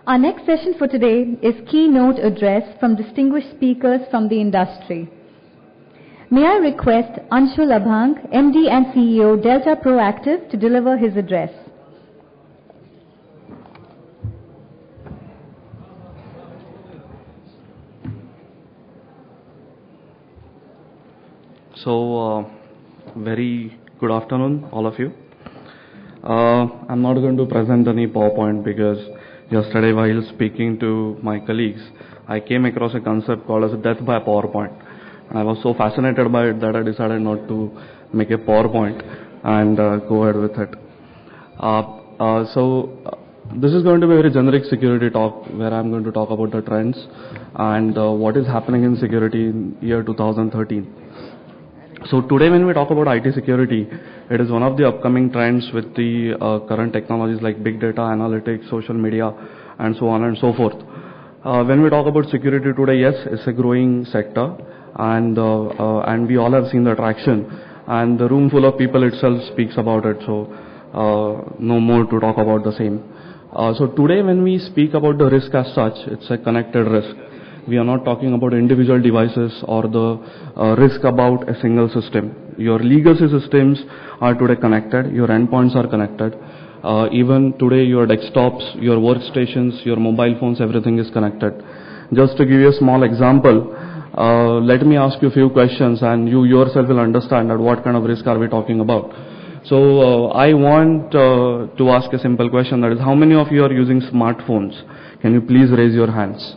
Our next session for today is Keynote Address from distinguished speakers from the industry. May I request Anshul Abhang, MD and CEO, DeltaProactive, to deliver his address. So, very good afternoon, all of you. I'm not going to present any PowerPoint because yesterday while speaking to my colleagues, I came across a concept called as death by PowerPoint. And I was so fascinated by it that I decided not to make a PowerPoint and go ahead with it. This is going to be a very generic security talk where I'm going to talk about the trends and what is happening in security in year 2013. So today when we talk about IT security, it is one of the upcoming trends with the current technologies like big data, analytics, social media, and so on and so forth. When we talk about security today, yes, it's a growing sector, and we all have seen the traction, and the room full of people itself speaks about it, so no more to talk about the same. So today when we speak about the risk as such, it's a connected risk. We are not talking about individual devices or the risk about a single system. Your legacy systems are today connected, your endpoints are connected. Even today your desktops, your workstations, your mobile phones, everything is connected. Just to give you a small example, let me ask you a few questions and you yourself will understand that what kind of risk are we talking about. So I want to ask a simple question, that is, how many of you are using smartphones? Can you please raise your hands?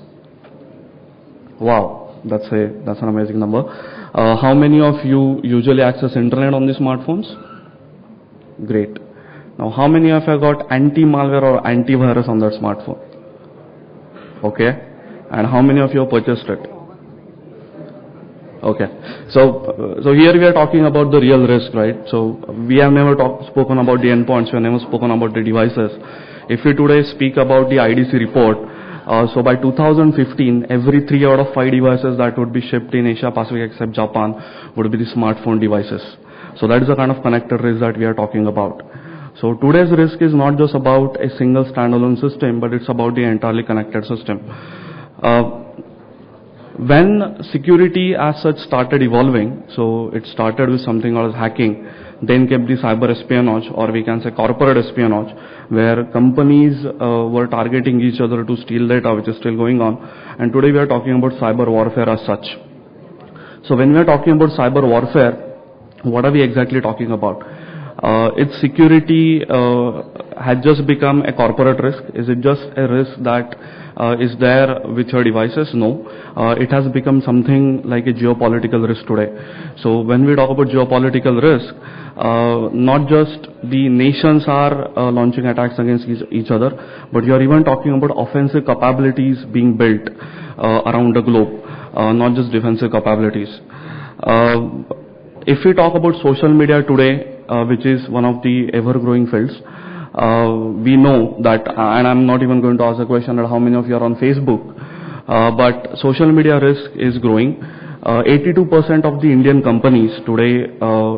Wow, that's an amazing number. How many of you usually access internet on the smartphones? Great. Now, how many of you have got anti-malware or antivirus on that smartphone? Okay. And how many of you have purchased it? Okay. So here we are talking about the real risk, right? So we have never spoken about the endpoints. We have never spoken about the devices. If we today speak about the IDC report, so by 2015, every 3 out of 5 devices that would be shipped in Asia Pacific except Japan would be the smartphone devices. So that is the kind of connected risk that we are talking about. So today's risk is not just about a single standalone system, but it's about the entirely connected system. When security as such started evolving, so it started with something called hacking, then came the cyber espionage, or we can say corporate espionage, where companies were targeting each other to steal data, which is still going on. And today we are talking about cyber warfare as such. So when we are talking about cyber warfare, what are we exactly talking about? Its security had just become a corporate risk. Is it just a risk that is there with your devices? No. It has become something like a geopolitical risk today. So when we talk about geopolitical risk, not just the nations are launching attacks against each other, but you are even talking about offensive capabilities being built around the globe, not just defensive capabilities. If we talk about social media today, which is one of the ever-growing fields, we know that, and I'm not even going to ask a question that how many of you are on Facebook, but social media risk is growing. 82% of the Indian companies today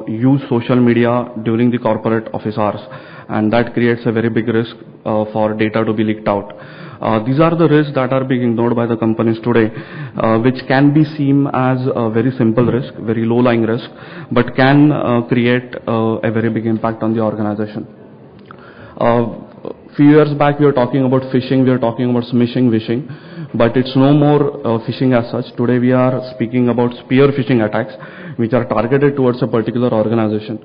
use social media during the corporate office hours, and that creates a very big risk for data to be leaked out. These are the risks that are being ignored by the companies today, which can be seen as a very simple risk, very low-lying risk, but can create a very big impact on the organization. Few years back we were talking about phishing, we were talking about smishing, wishing, but it's no more phishing as such. Today we are speaking about spear phishing attacks, which are targeted towards a particular organization.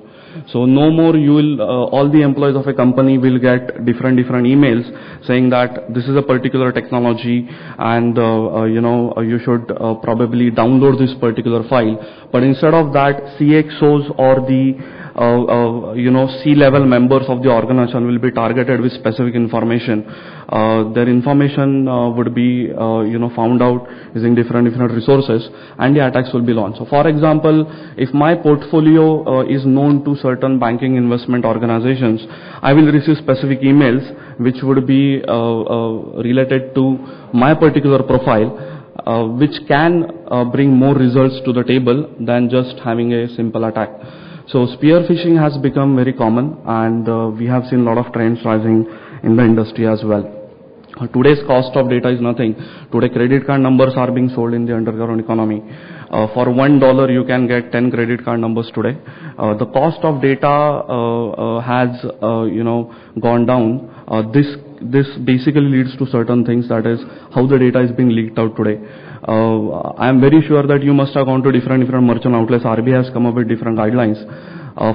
So no more you will, all the employees of a company will get different emails saying that this is a particular technology and you should probably download this particular file. But instead of that, CXOs or the C-level members of the organization will be targeted with specific information. Their information would be found out using different resources, and the attacks will be launched. So for example, if my portfolio is known to certain banking investment organizations, I will receive specific emails which would be related to my particular profile, which can bring more results to the table than just having a simple attack. So spear phishing has become very common, and we have seen a lot of trends rising in the industry as well. Today's cost of data is nothing. Today credit card numbers are being sold in the underground economy. For $1 you can get 10 credit card numbers today. The cost of data has gone down. This basically leads to certain things, that is how the data is being leaked out today. I am very sure that you must have gone to different merchant outlets. RBI has come up with different guidelines.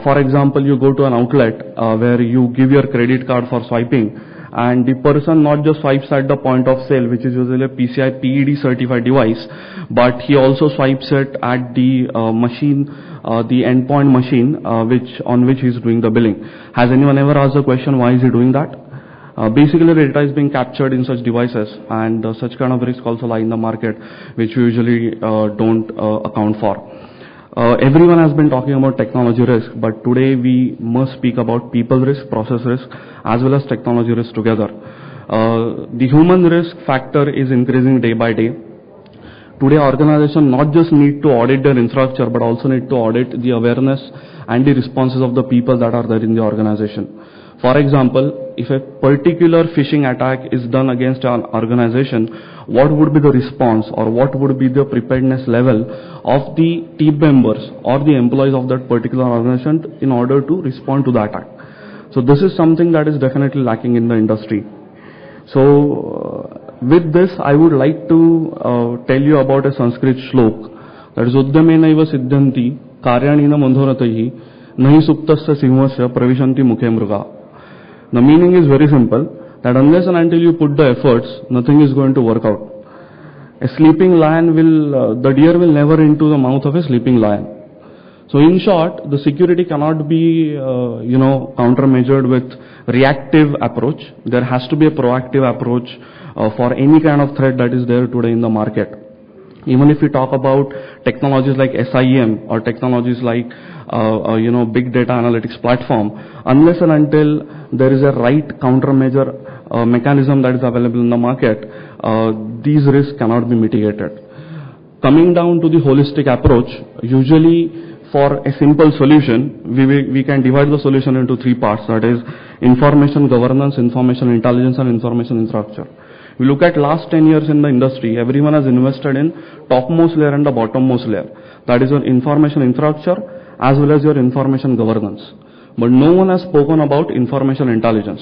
For example, you go to an outlet where you give your credit card for swiping, and the person not just swipes at the point of sale, which is usually a PCI PED certified device, but he also swipes it at the machine, the endpoint machine, on which he is doing the billing. Has anyone ever asked the question, why is he doing that? Basically, the data is being captured in such devices, and such kind of risk also lie in the market, which we usually don't account for. Everyone has been talking about technology risk, but today we must speak about people risk, process risk, as well as technology risk together. The human risk factor is increasing day by day. Today, organizations not just need to audit their infrastructure, but also need to audit the awareness and the responses of the people that are there in the organization. For example, if a particular phishing attack is done against an organization, what would be the response, or what would be the preparedness level of the team members or the employees of that particular organization in order to respond to the attack? So this is something that is definitely lacking in the industry. So with this, I would like to tell you about a Sanskrit shlok, that is Uddamenaiva siddhanti karyanina mandhorataihi nahi suptasya simhasya pravishanti mukhe mruga. The meaning is very simple, that unless and until you put the efforts, nothing is going to work out. A sleeping lion the deer will never into the mouth of a sleeping lion. So in short, the security cannot be, countermeasured with reactive approach. There has to be a proactive approach for any kind of threat that is there today in the market. Even if we talk about technologies like SIEM or technologies like big data analytics platform, unless and until there is a right countermeasure mechanism that is available in the market, these risks cannot be mitigated. Coming down to the holistic approach, usually for a simple solution, we can divide the solution into three parts, that is information governance, information intelligence, and information infrastructure. We look at last 10 years in the industry, everyone has invested in topmost layer and the bottommost layer. That is your information infrastructure as well as your information governance. But no one has spoken about information intelligence.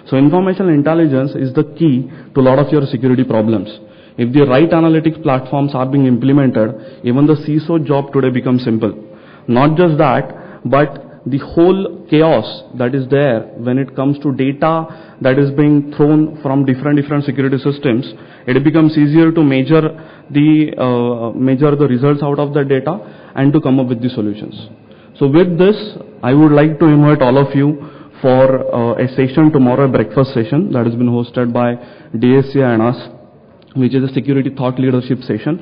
So information intelligence is the key to a lot of your security problems. If the right analytics platforms are being implemented, even the CISO job today becomes simple. Not just that, but the whole chaos that is there when it comes to data that is being thrown from different security systems, it becomes easier to measure the results out of the data and to come up with the solutions. So with this, I would like to invite all of you for a session tomorrow, a breakfast session that has been hosted by DSCI and us, which is a security thought leadership session,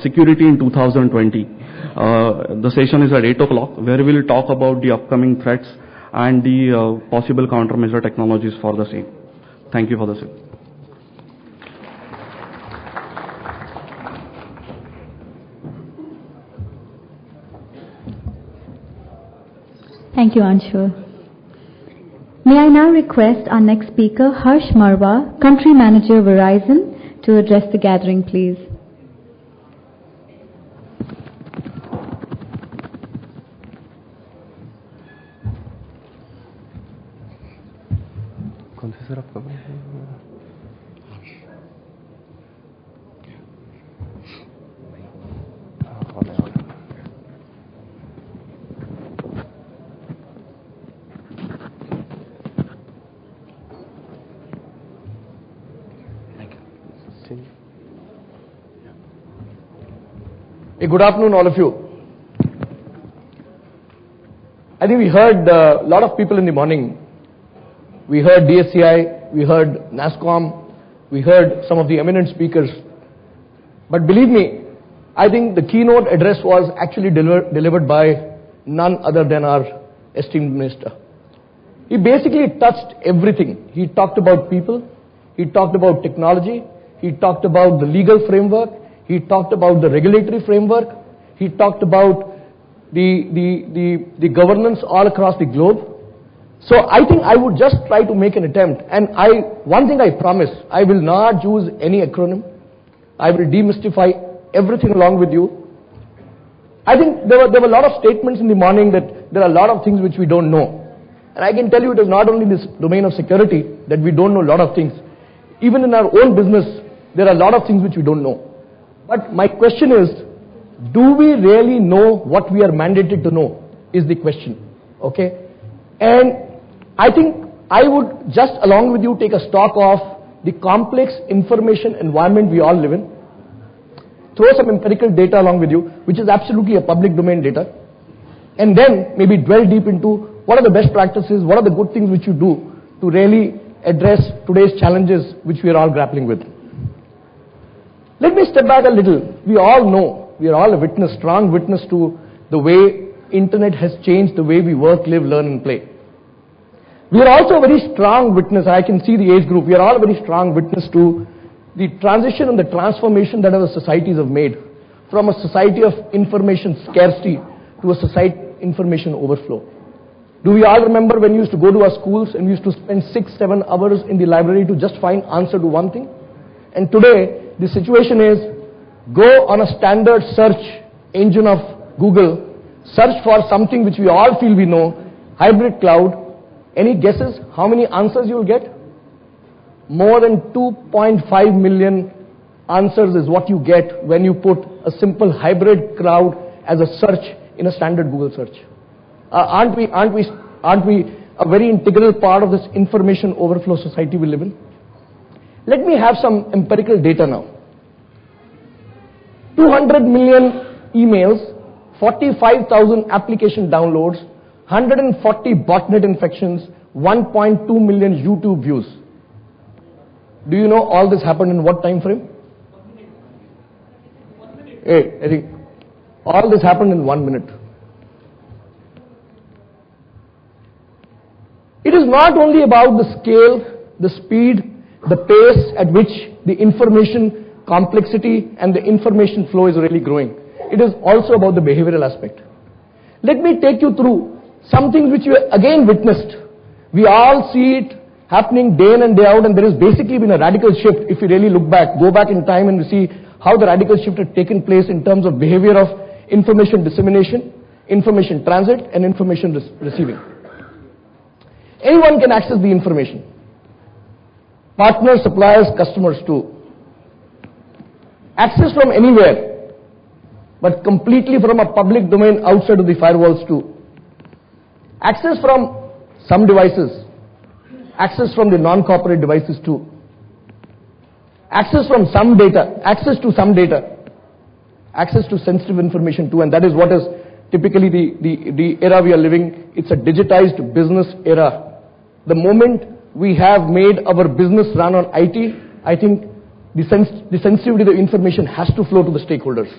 security in 2020. The session is at 8 o'clock, where we will talk about the upcoming threats and the possible countermeasure technologies for the same. Thank you for the same. Thank you, Anshul. May I now request our next speaker, Harsh Marwah, Country Manager, Verizon, to address the gathering, please. Hey, good afternoon, all of you. I think we heard a lot of people in the morning. We heard DSCI, we heard NASSCOM, we heard some of the eminent speakers. But believe me, I think the keynote address was actually delivered by none other than our esteemed minister. He basically touched everything. He talked about people, he talked about technology, he talked about the legal framework, he talked about the regulatory framework, he talked about the governance all across the globe. So I think I would just try to make an attempt, and one thing I promise, I will not use any acronym. I will demystify everything along with you. I think there were a lot of statements in the morning that there are a lot of things which we don't know. And I can tell you it is not only in this domain of security that we don't know a lot of things. Even in our own business, there are a lot of things which we don't know. But my question is, do we really know what we are mandated to know, is the question. Okay? And I think I would just along with you take a stock of the complex information environment we all live in. Throw some empirical data along with you, which is absolutely a public domain data. And then maybe dwell deep into what are the best practices, what are the good things which you do to really address today's challenges which we are all grappling with. Let me step back a little. We all know, we are all a witness, strong witness to the way internet has changed the way we work, live, learn and play. We are also a very strong witness, I can see the age group, we are all a very strong witness to the transition and the transformation that our societies have made from a society of information scarcity to a society of information overflow. Do we all remember when we used to go to our schools and we used to spend 6-7 hours in the library to just find answer to one thing? And today, the situation is, go on a standard search engine of Google, search for something which we all feel we know, hybrid cloud. Any guesses how many answers you will get? More than 2.5 million answers is what you get when you put a simple hybrid cloud as a search in a standard Google search. Aren't we a very integral part of this information overflow society we live in? Let me have some empirical data now. 200 million emails, 45,000 application downloads, 140 botnet infections, 1.2 million YouTube views. Do you know all this happened in what time frame? Hey, I think all this happened in 1 minute. It is not only about the scale, the speed, the pace at which the information complexity and the information flow is really growing. It is also about the behavioral aspect. Let me take you through some things which we again witnessed. We all see it happening day in and day out, and there has basically been a radical shift. If you really look back, go back in time and we see how the radical shift had taken place in terms of behavior of information dissemination, information transit, and information receiving. Anyone can access the information. Partners, suppliers, customers too. Access from anywhere, but completely from a public domain outside of the firewalls too. Access from some devices. Access from the non-corporate devices too. Access from some data. Access to some data. Access to sensitive information too, and that is what is typically the era we are living. It's a digitized business era. The moment we have made our business run on IT, I think the sensitivity of the information has to flow to the stakeholders.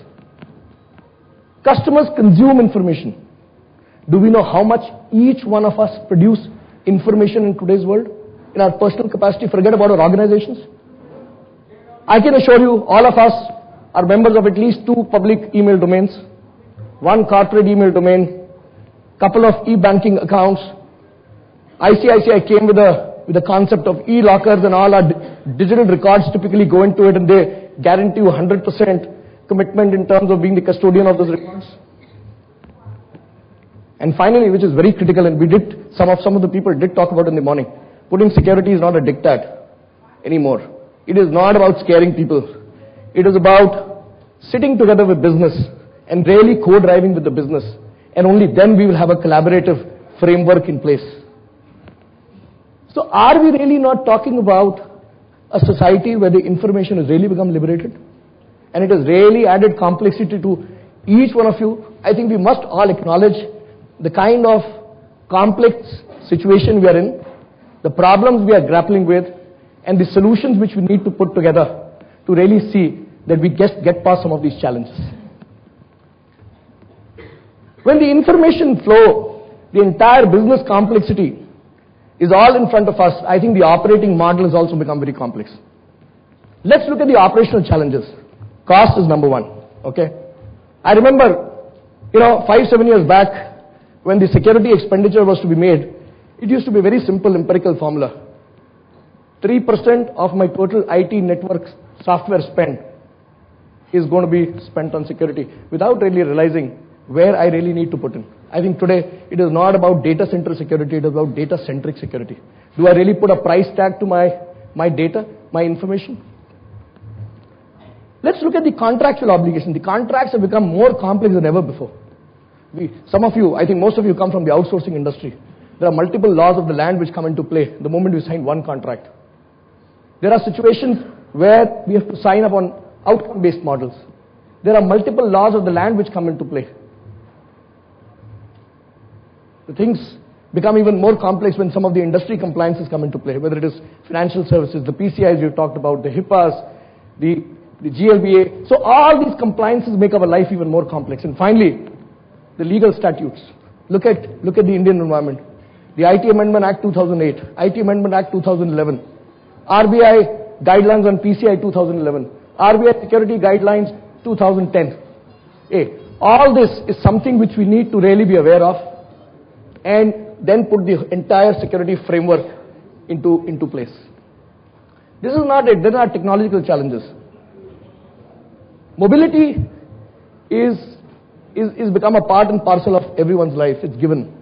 Customers consume information. Do we know how much each one of us produce information in today's world? In our personal capacity, forget about our organizations. I can assure you, all of us are members of at least 2 public email domains, 1 corporate email domain, couple of e-banking accounts. ICICI came with the concept of e-lockers, and all our digital records typically go into it, and they guarantee you 100% commitment in terms of being the custodian of those records. And finally, which is very critical, and we did, some of the people did talk about in the morning, putting security is not a diktat anymore. It is not about scaring people. It is about sitting together with business and really co-driving with the business, and only then we will have a collaborative framework in place. So are we really not talking about a society where the information has really become liberated? And it has really added complexity to each one of you. I think we must all acknowledge the kind of complex situation we are in, the problems we are grappling with, and the solutions which we need to put together to really see that we get past some of these challenges. When the information flow, the entire business complexity is all in front of us, I think the operating model has also become very complex. Let's look at the operational challenges. Cost is number 1, okay? I remember, 5-7 years back, when the security expenditure was to be made, It used to be a very simple empirical formula. 3% of my total IT network software spend is going to be spent on security without really realizing where I really need to put in. I think today it is not about data center security, it is about data centric security. Do I really put a price tag to my data, my information? Let's look at the contractual obligation. The contracts have become more complex than ever before. Some of you, I think most of you come from the outsourcing industry. There are multiple laws of the land which come into play the moment we sign one contract. There are situations where we have to sign up on outcome-based models. There are multiple laws of the land which come into play. The things become even more complex when some of the industry compliances come into play, whether it is financial services, the PCIs we've talked about, the HIPAAs, the GLBA. So all these compliances make our life even more complex. And finally, the legal statutes. Look at the Indian environment. The IT Amendment Act 2008, IT Amendment Act 2011, RBI Guidelines on PCI 2011, RBI Security Guidelines 2010. All this is something which we need to really be aware of and then put the entire security framework into place. This is not it. There are technological challenges. Mobility is become a part and parcel of everyone's life. It's given.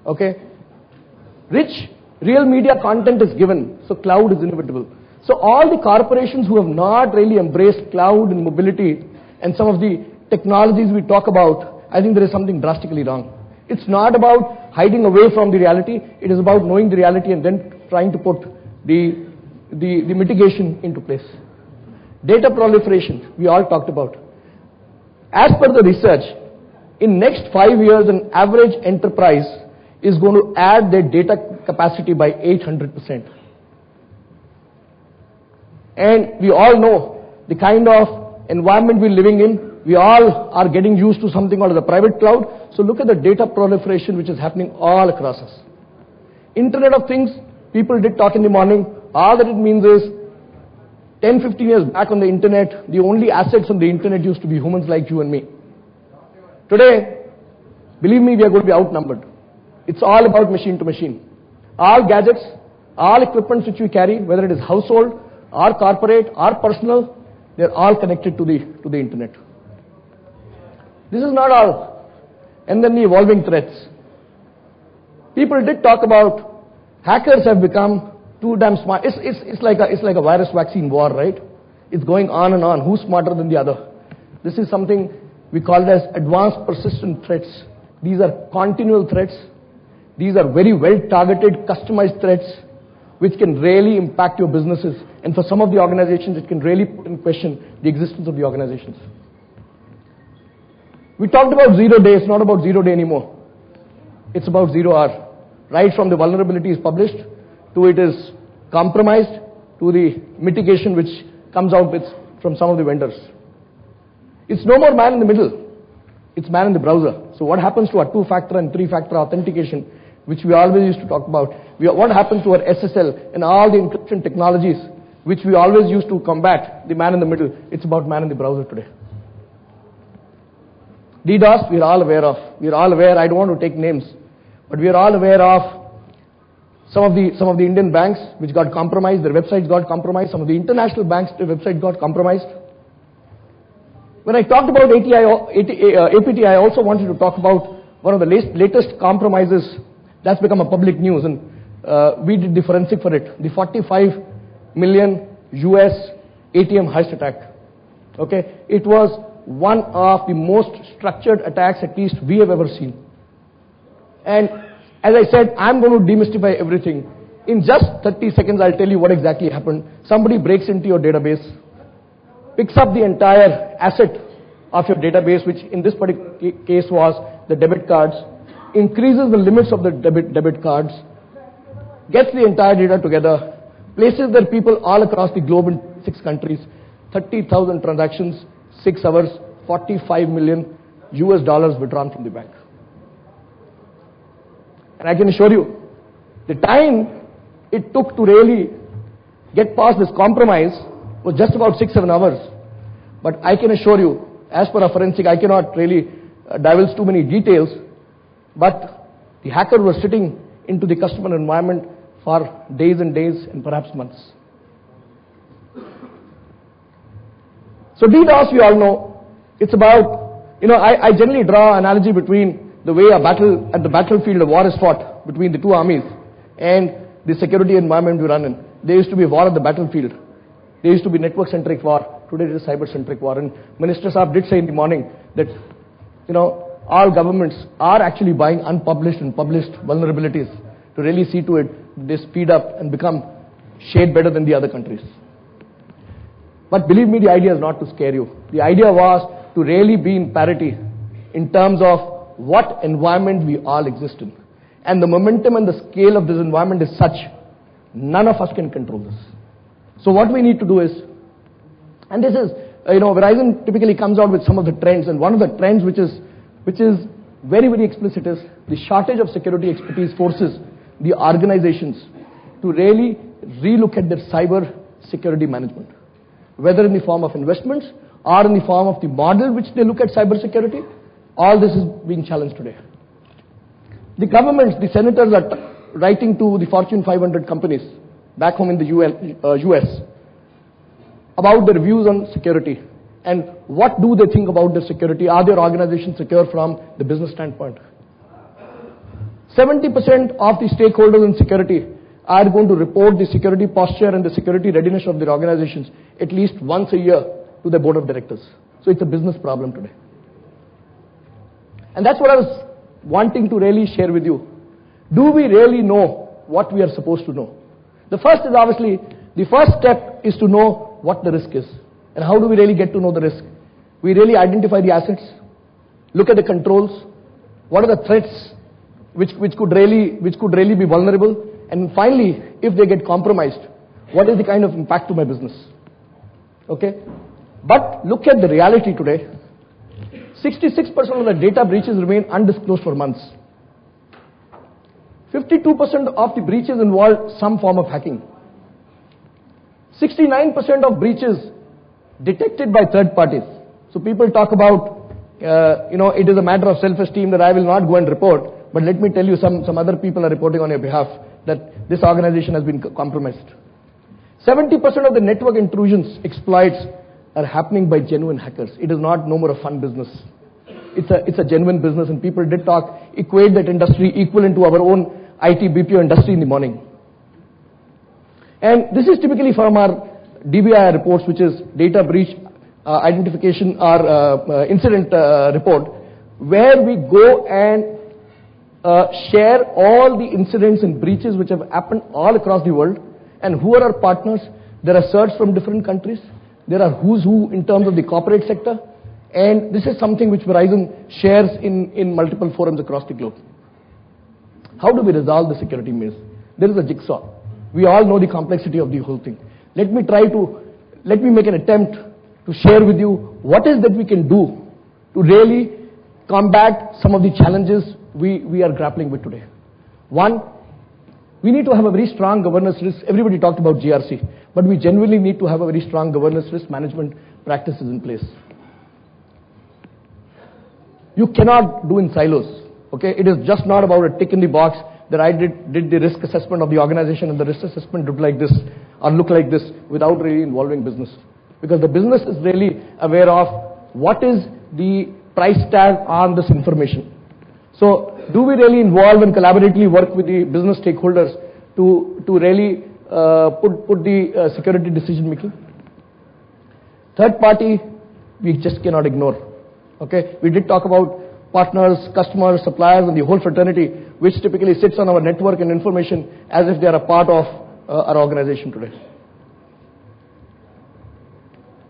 Okay? Rich, real media content is given, so cloud is inevitable. So all the corporations who have not really embraced cloud and mobility and some of the technologies we talk about, I think there is something drastically wrong. It's not about hiding away from the reality, it is about knowing the reality and then trying to put the mitigation into place. Data proliferation, we all talked about. As per the research, in next 5 years, an average enterprise is going to add their data capacity by 800%. And we all know the kind of environment we're living in. We all are getting used to something called the private cloud. So look at the data proliferation which is happening all across us. Internet of Things, people did talk in the morning. All that it means is 10, 15 years back on the internet, the only assets on the internet used to be humans like you and me. Today, believe me, we are going to be outnumbered. It's all about machine to machine. All gadgets, all equipments which we carry, whether it is household, or corporate, or personal, they're all connected to the internet. This is not all. And then the evolving threats. People did talk about hackers have become too damn smart. It's like a virus vaccine war, right? It's going on and on. Who's smarter than the other? This is something we call as advanced persistent threats. These are continual threats. These are very well targeted, customized threats which can really impact your businesses. And for some of the organizations, it can really put in question the existence of the organizations. We talked about 0 day. It's not about 0 day anymore. It's about 0 hour. Right from the vulnerability is published to it is compromised to the mitigation which comes out from some of the vendors. It's no more man in the middle. It's man in the browser. So what happens to our 2-factor and 3-factor authentication, which we always used to talk about? What happens to our SSL and all the encryption technologies, which we always used to combat the man in the middle? It's about man in the browser today. DDoS, we're all aware of. We're all aware, I don't want to take names, but we're all aware of some of the Indian banks which got compromised, their websites got compromised. Some of the international banks, their websites got compromised. When I talked about APT, I also wanted to talk about one of the latest compromises that's become a public news, and we did the forensic for it. The 45 million US ATM heist attack. Okay, it was one of the most structured attacks, at least we have ever seen. And as I said, I'm going to demystify everything. In just 30 seconds, I'll tell you what exactly happened. Somebody breaks into your database, picks up the entire asset of your database, which in this particular case was the debit cards, increases the limits of the debit cards, gets the entire data together, places their people all across the globe in 6 countries, 30,000 transactions, 6 hours, 45 million US dollars withdrawn from the bank. And I can assure you, the time it took to really get past this compromise was just about 6-7 hours. But I can assure you, as per our forensic, I cannot really divulge too many details, but the hacker was sitting into the customer environment for days and days and perhaps months. So DDoS, we all know, it's about, I generally draw an analogy between the way at the battlefield, a war is fought between the two armies and the security environment we run in. There used to be a war at the battlefield. There used to be network-centric war. Today it is cyber-centric war. And Minister Saab did say in the morning that, all governments are actually buying unpublished and published vulnerabilities to really see to it they speed up and become shade better than the other countries. But believe me, the idea is not to scare you. The idea was to really be in parity in terms of what environment we all exist in. And the momentum and the scale of this environment is such, none of us can control this. So what we need to do is, and this is, Verizon typically comes out with some of the trends, and one of the trends which is very, very explicit is the shortage of security expertise forces the organizations to really relook at their cyber security management, whether in the form of investments or in the form of the model which they look at cyber security. All this is being challenged today. The governments, the senators are writing to the Fortune 500 companies back home in the US about their views on security and what do they think about their security. Are their organizations secure from the business standpoint? 70% of the stakeholders in security are going to report the security posture and the security readiness of their organizations at least once a year to their board of directors. So it's a business problem today. And that's what I was wanting to really share with you. Do we really know what we are supposed to know? The first is obviously, the first step is to know what the risk is. And how do we really get to know the risk? We really identify the assets, look at the controls, what are the threats which could really be vulnerable, and finally, if they get compromised, what is the kind of impact to my business? Okay? But look at the reality today. 66% of the data breaches remain undisclosed for months. 52% of the breaches involve some form of hacking. 69% of breaches detected by third parties. So people talk about, it is a matter of self-esteem that I will not go and report, but let me tell you, some other people are reporting on your behalf that this organization has been compromised. 70% of the network intrusions, exploits, are happening by genuine hackers. It is not no more a fun business. It's a genuine business, and people did equate that industry equivalent to our own IT BPO industry in the morning. And this is typically from our DBI reports, which is data breach identification or incident report, where we go and share all the incidents and breaches which have happened all across the world, and who are our partners. There are certs from different countries. There are who's who in terms of the corporate sector, and this is something which Verizon shares in multiple forums across the globe. How do we resolve the security maze? There is a jigsaw. We all know the complexity of the whole thing. Let me make an attempt to share with you what is that we can do to really combat some of the challenges we are grappling with today. One, we need to have a very strong governance risk. Everybody talked about GRC, but we genuinely need to have a very strong governance risk management practices in place. You cannot do in silos. Okay, it is just not about a tick in the box that I did the risk assessment of the organization and the risk assessment look like this or look like this without really involving business. Because the business is really aware of what is the price tag on this information. So do we really involve and collaboratively work with the business stakeholders to really put the security decision making? Third party, we just cannot ignore. Okay, we did talk about partners, customers, suppliers, and the whole fraternity, which typically sits on our network and information as if they are a part of our organization today.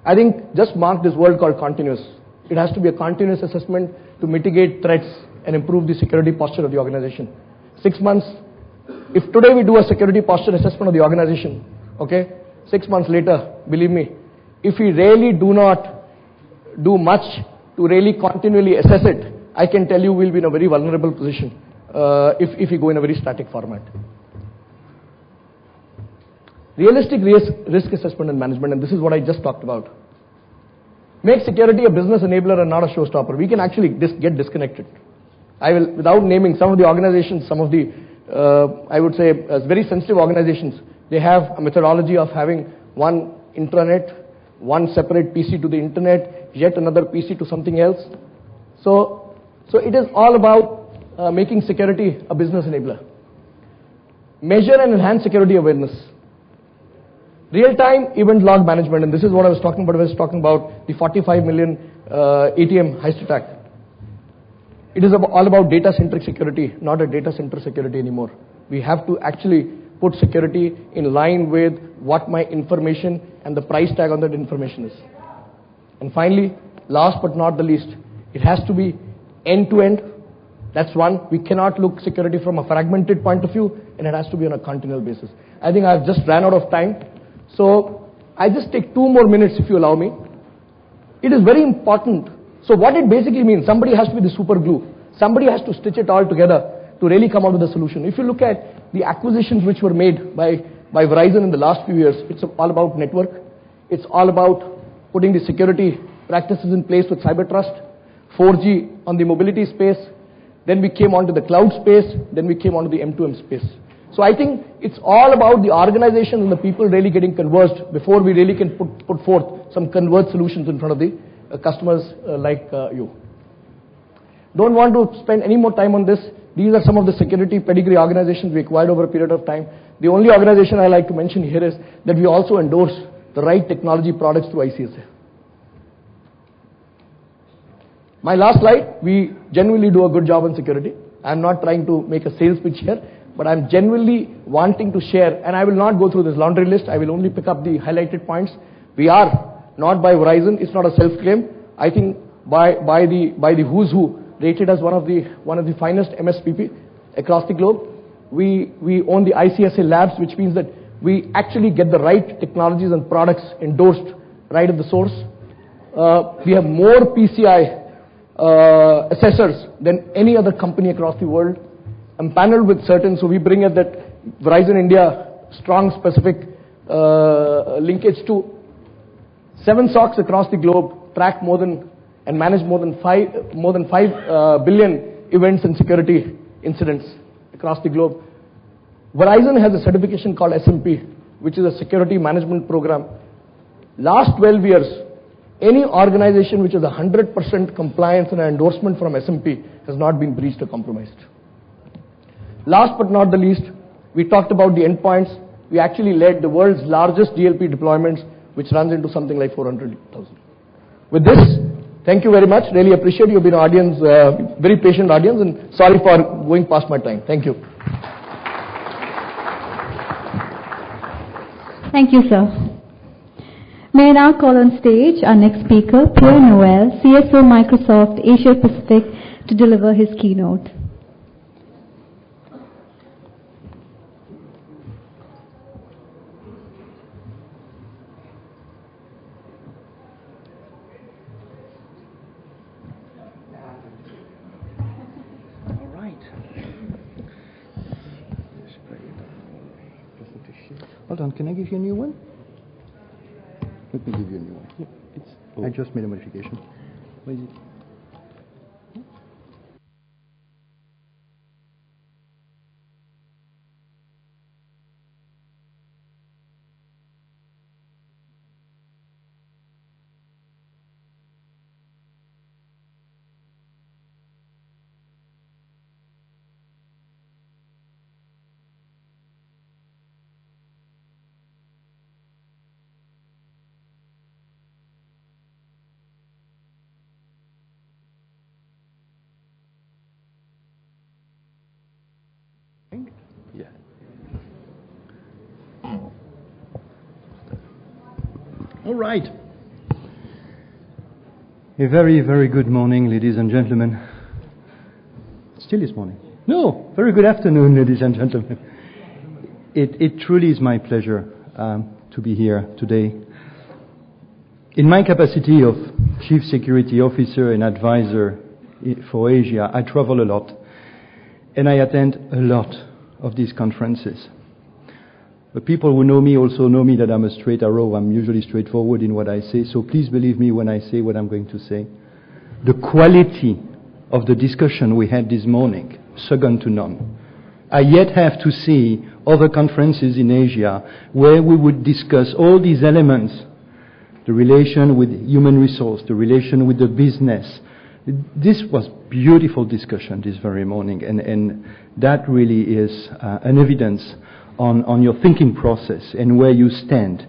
I think just mark this word called continuous. It has to be a continuous assessment to mitigate threats and improve the security posture of the organization. 6 months, if today we do a security posture assessment of the organization, okay, 6 months later, believe me, if we really do not do much to really continually assess it, I can tell you we'll be in a very vulnerable position if we go in a very static format. Realistic risk assessment and management, and this is what I just talked about. Make security a business enabler and not a showstopper. We can actually get disconnected. I will, without naming some of the organizations, some of the I would say, very sensitive organizations, they have a methodology of having one intranet, one separate PC to the internet, yet another PC to something else. So it is all about making security a business enabler. Measure and enhance security awareness. Real-time event log management, and this is what I was talking about. I was talking about the 45 million ATM heist attack. It is all about data-centric security, not a data center security anymore. We have to actually put security in line with what my information and the price tag on that information is. And finally, last but not the least, it has to be end-to-end. That's one. We cannot look security from a fragmented point of view, and it has to be on a continual basis. I think I've just ran out of time. So I just take 2 more minutes if you allow me. It is very important. So what it basically means, somebody has to be the super glue. Somebody has to stitch it all together to really come out with a solution. If you look at the acquisitions which were made by Verizon in the last few years, it's all about network. It's all about putting the security practices in place with cyber trust, 4G on the mobility space. Then we came onto the cloud space. Then we came onto the M2M space. So I think it's all about the organization and the people really getting converged before we really can put forth some converged solutions in front of the customers like you. Don't want to spend any more time on this. These are some of the security pedigree organizations we acquired over a period of time. The only organization I like to mention here is that we also endorse the right technology products through ICSA. My last slide, we genuinely do a good job on security. I'm not trying to make a sales pitch here, but I'm genuinely wanting to share, and I will not go through this laundry list. I will only pick up the highlighted points. We are not by Verizon. It's not a self-claim. I think by the who's who, rated as one of the finest MSPP across the globe. We own the ICSA labs, which means that we actually get the right technologies and products endorsed right at the source. We have more PCI assessors than any other company across the world. I'm paneled with certain, so we bring it that Verizon India strong specific linkage to 7 SOCs across the globe, track more than and manage more than 5 billion events and security incidents across the globe. Verizon has a certification called SMP, which is a security management program. Last 12 years, any organization which is 100% compliance and endorsement from SMP has not been breached or compromised. Last but not the least, we talked about the endpoints. We actually led the world's largest DLP deployments, which runs into something like 400,000. With this, thank you very much. Really appreciate you've been an audience, very patient audience, and sorry for going past my time. Thank you. Thank you, sir. May I now call on stage our next speaker, Pierre Noel, CSO Microsoft Asia Pacific, to deliver his keynote. Hold on, can I give you a new one? Let me give you a new one. I just made a modification. What is it? Yeah. All right. A very, very good morning, ladies and gentlemen. Still is morning. No, very good afternoon, ladies and gentlemen. It truly is my pleasure to be here today. In my capacity of Chief Security Officer and Advisor for Asia, I travel a lot, and I attend a lot of these conferences. The people who know me also know me that I'm a straight arrow. I'm usually straightforward in what I say, so please believe me when I say what I'm going to say. The quality of the discussion we had this morning, second to none. I yet have to see other conferences in Asia where we would discuss all these elements, the relation with human resource, the relation with the business. This was beautiful discussion this very morning, and that really is an evidence on your thinking process and where you stand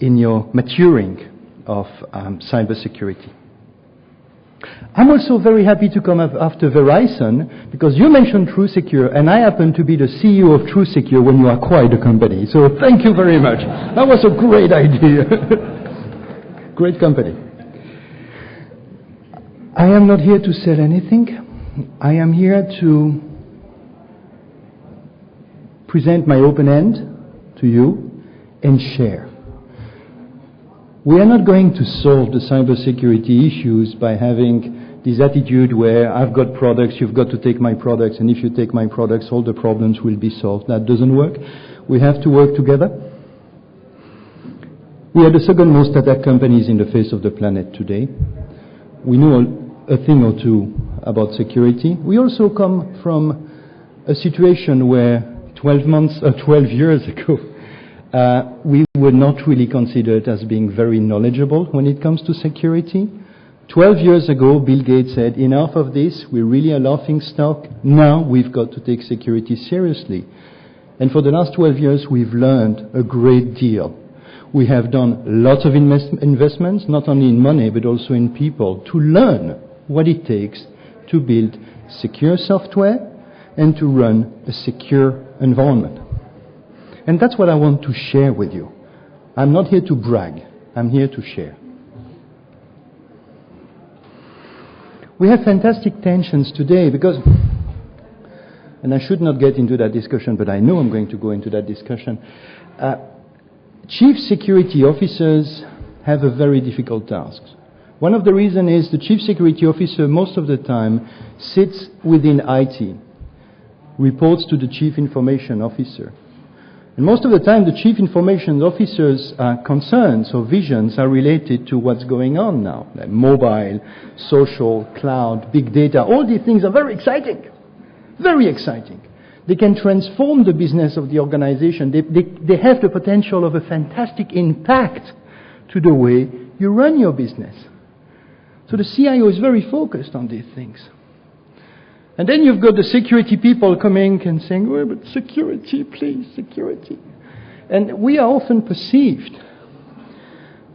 in your maturing of cybersecurity. I'm also very happy to come up after Verizon because you mentioned TrueSecure, and I happen to be the CEO of TrueSecure when you acquired the company. So thank you very much. That was a great idea. Great company. I am not here to sell anything. I am here to present my open end to you and share. We are not going to solve the cybersecurity issues by having this attitude where I've got products, you've got to take my products, and if you take my products, all the problems will be solved. That doesn't work. We have to work together. We are the second most attacked companies in the face of the planet today. We know a thing or two about security. We also come from a situation where 12 years ago, we were not really considered as being very knowledgeable when it comes to security. 12 years ago, Bill Gates said, enough of this, we're really a laughing stock. Now we've got to take security seriously. And for the last 12 years, we've learned a great deal. We have done lots of investments, not only in money, but also in people, to learn what it takes to build secure software and to run a secure environment. And that's what I want to share with you. I'm not here to brag. I'm here to share. We have fantastic tensions today because, and I should not get into that discussion, but I know I'm going to go into that discussion. Chief security officers have a very difficult task. One of the reasons is the chief security officer most of the time sits within IT, reports to the chief information officer. And most of the time, the chief information officer's concerns or visions are related to what's going on now. Like mobile, social, cloud, big data, all these things are very exciting. Very exciting. They can transform the business of the organization. They have the potential of a fantastic impact to the way you run your business. So the CIO is very focused on these things. And then you've got the security people coming and saying, oh, but security, please, security. And we are often perceived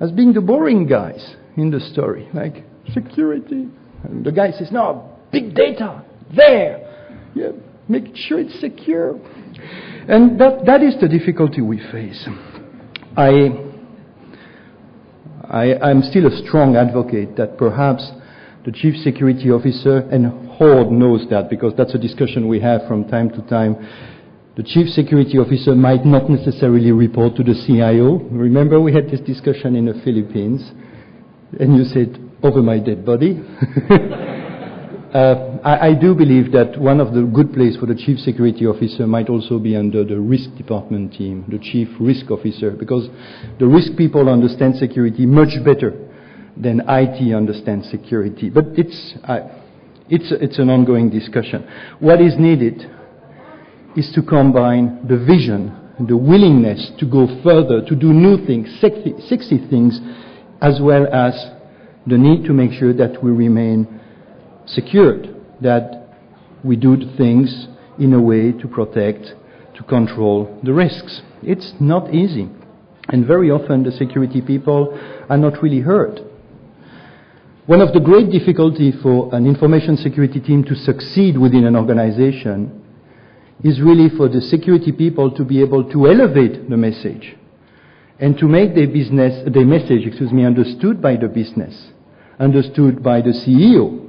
as being the boring guys in the story, like security. And the guy says, no, big data, there. Yeah, make sure it's secure. And that is the difficulty we face. I'm still a strong advocate that perhaps the chief security officer, and Horde knows that because that's a discussion we have from time to time, the chief security officer might not necessarily report to the CIO. Remember we had this discussion in the Philippines, and you said, over my dead body. I do believe that one of the good places for the chief security officer might also be under the risk department team, the chief risk officer, because the risk people understand security much better than IT understands security. But it's an ongoing discussion. What is needed is to combine the vision, the willingness to go further, to do new things, sexy things, as well as the need to make sure that we remain secured, that we do things in a way to protect, to control the risks. It's not easy. And very often the security people are not really heard. One of the great difficulties for an information security team to succeed within an organization is really for the security people to be able to elevate the message and to make their message understood by the business, understood by the CEO.